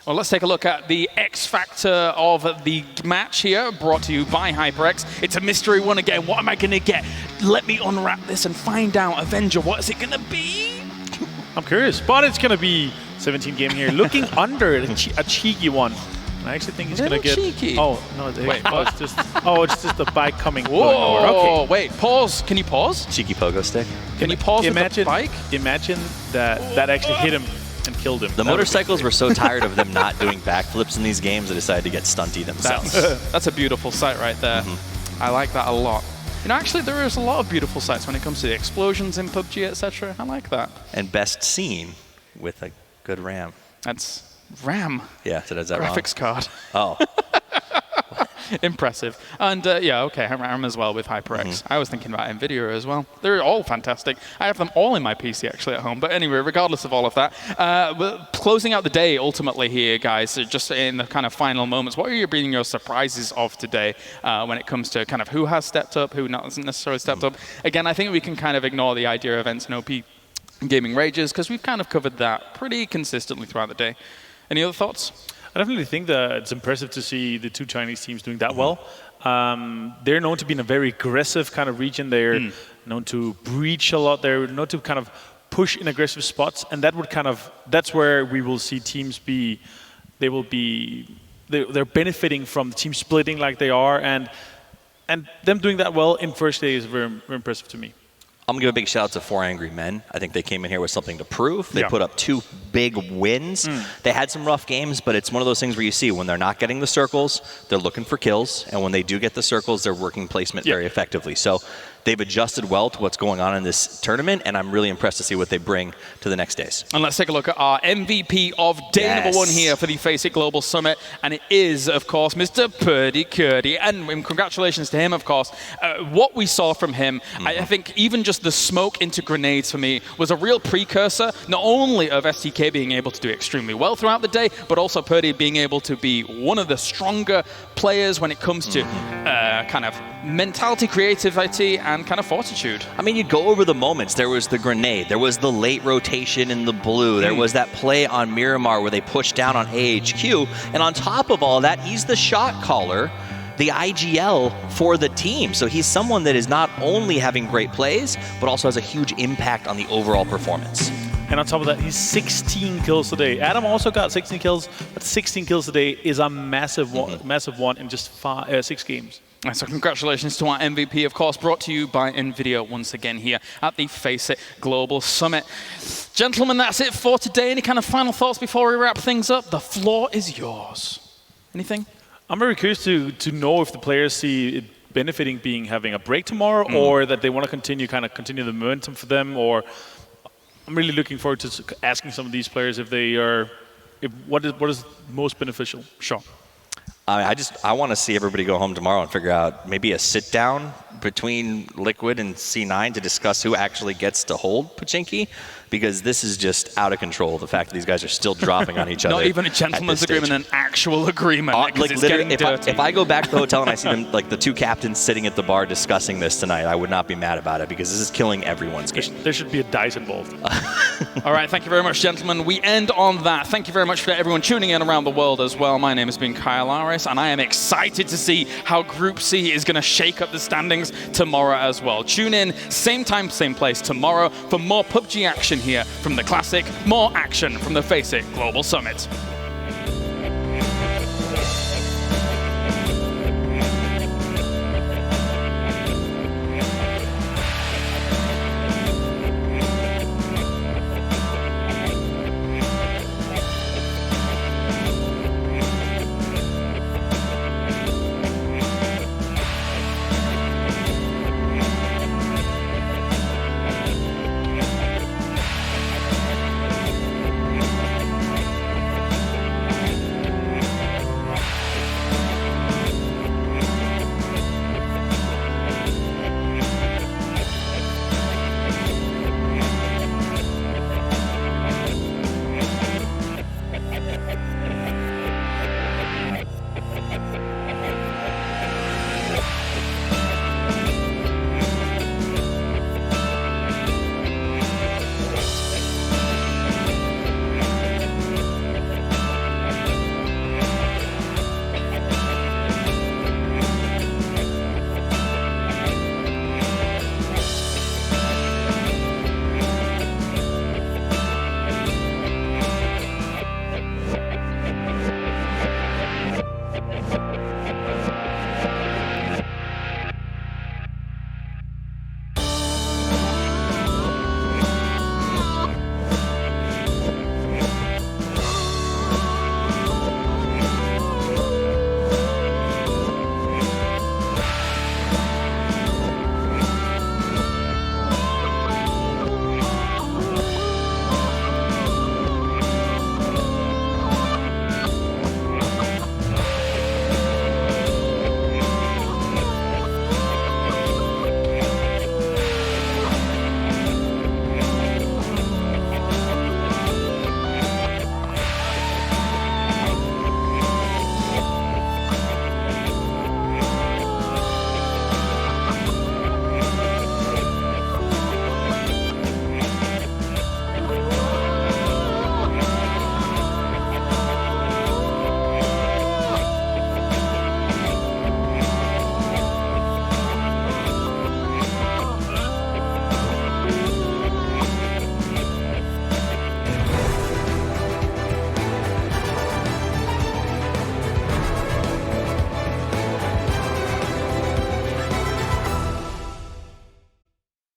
Well, let's take a look at the X Factor of the match here, brought to you by HyperX. It's a mystery one again. What am I going to get? Let me unwrap this and find out. Avenger, what is it going to be? I'm curious, but it's going to be 17 Gaming here, looking under a cheeky one. I actually think he's going to get... cheeky. Oh, no, wait, it's just the bike coming. Whoa, okay. Wait, pause. Can you pause? Cheeky pogo stick. Can you pause with the bike? Imagine that actually hit him and killed him. The motorcycles were so tired of them not doing backflips in these games, they decided to get stunty themselves. That's a beautiful sight right there. I like that a lot. You know, actually, there is a lot of beautiful sights when it comes to the explosions in PUBG, etc. I like that. And best seen with a good RAM. That's RAM. Yeah, so does that graphics card. Oh. Impressive. And yeah, okay, RAM as well with HyperX. I was thinking about NVIDIA as well. They're all fantastic. I have them all in my PC actually at home. But anyway, regardless of all of that, closing out the day ultimately here, guys, just in the kind of final moments, what are being your surprises of today when it comes to kind of who has stepped up, who hasn't necessarily stepped up? Again, I think we can kind of ignore the idea of ENCE and OP Gaming Rangers, because we've kind of covered that pretty consistently throughout the day. Any other thoughts? I definitely think that it's impressive to see the 2 Chinese teams doing that well. They're known to be in a very aggressive kind of region. They're known to breach a lot. They're known to kind of push in aggressive spots, and that would that's where we will see teams they're benefiting from the team splitting like they are, and them doing that well in first day is very, very impressive to me. I'm going to give a big shout out to 4 Angry Men. I think they came in here with something to prove. They put up 2 big wins. They had some rough games, but it's one of those things where you see when they're not getting the circles, they're looking for kills. And when they do get the circles, they're working placement very effectively. So they've adjusted well to what's going on in this tournament, and I'm really impressed to see what they bring to the next days. And let's take a look at our MVP of day number 1 here for the FACEIT Global Summit, and it is, of course, Mr. Purdy Curdy, and congratulations to him, of course. What we saw from him, I think even just the smoke into grenades for me was a real precursor, not only of STK being able to do extremely well throughout the day, but also Purdy being able to be one of the stronger players when it comes to kind of mentality, creativity, and kind of fortitude. I mean, you go over the moments. There was the grenade. There was the late rotation in the blue. There was that play on Miramar where they pushed down on AHQ. And on top of all that, he's the shot caller, the IGL for the team. So he's someone that is not only having great plays, but also has a huge impact on the overall performance. And on top of that, he's 16 kills today. Adam also got 16 kills, but 16 kills today is a massive one in just 6 games. So congratulations to our MVP, of course, brought to you by NVIDIA once again here at the FACEIT Global Summit. Gentlemen, that's it for today. Any kind of final thoughts before we wrap things up? The floor is yours. Anything? I'm very curious to know if the players see it benefiting having a break tomorrow, or that they want to continue the momentum for them. Or I'm really looking forward to asking some of these players if they are, what is most beneficial. Sure. I want to see everybody go home tomorrow and figure out maybe a sit down between Liquid and C9 to discuss who actually gets to hold Pachinki, because this is just out of control, the fact that these guys are still dropping on each other. Not even a gentleman's agreement, an actual agreement. Like if I go back to the hotel and I see them, like the 2 captains sitting at the bar discussing this tonight, I would not be mad about it, because this is killing everyone's game. There should be a dice involved. All right, thank you very much, gentlemen. We end on that. Thank you very much for everyone tuning in around the world as well. My name has been Kyle Aris, and I am excited to see how Group C is going to shake up the standings tomorrow as well. Tune in, same time, same place tomorrow for more PUBG action here from the Classic, more action from the FACEIT Global Summit.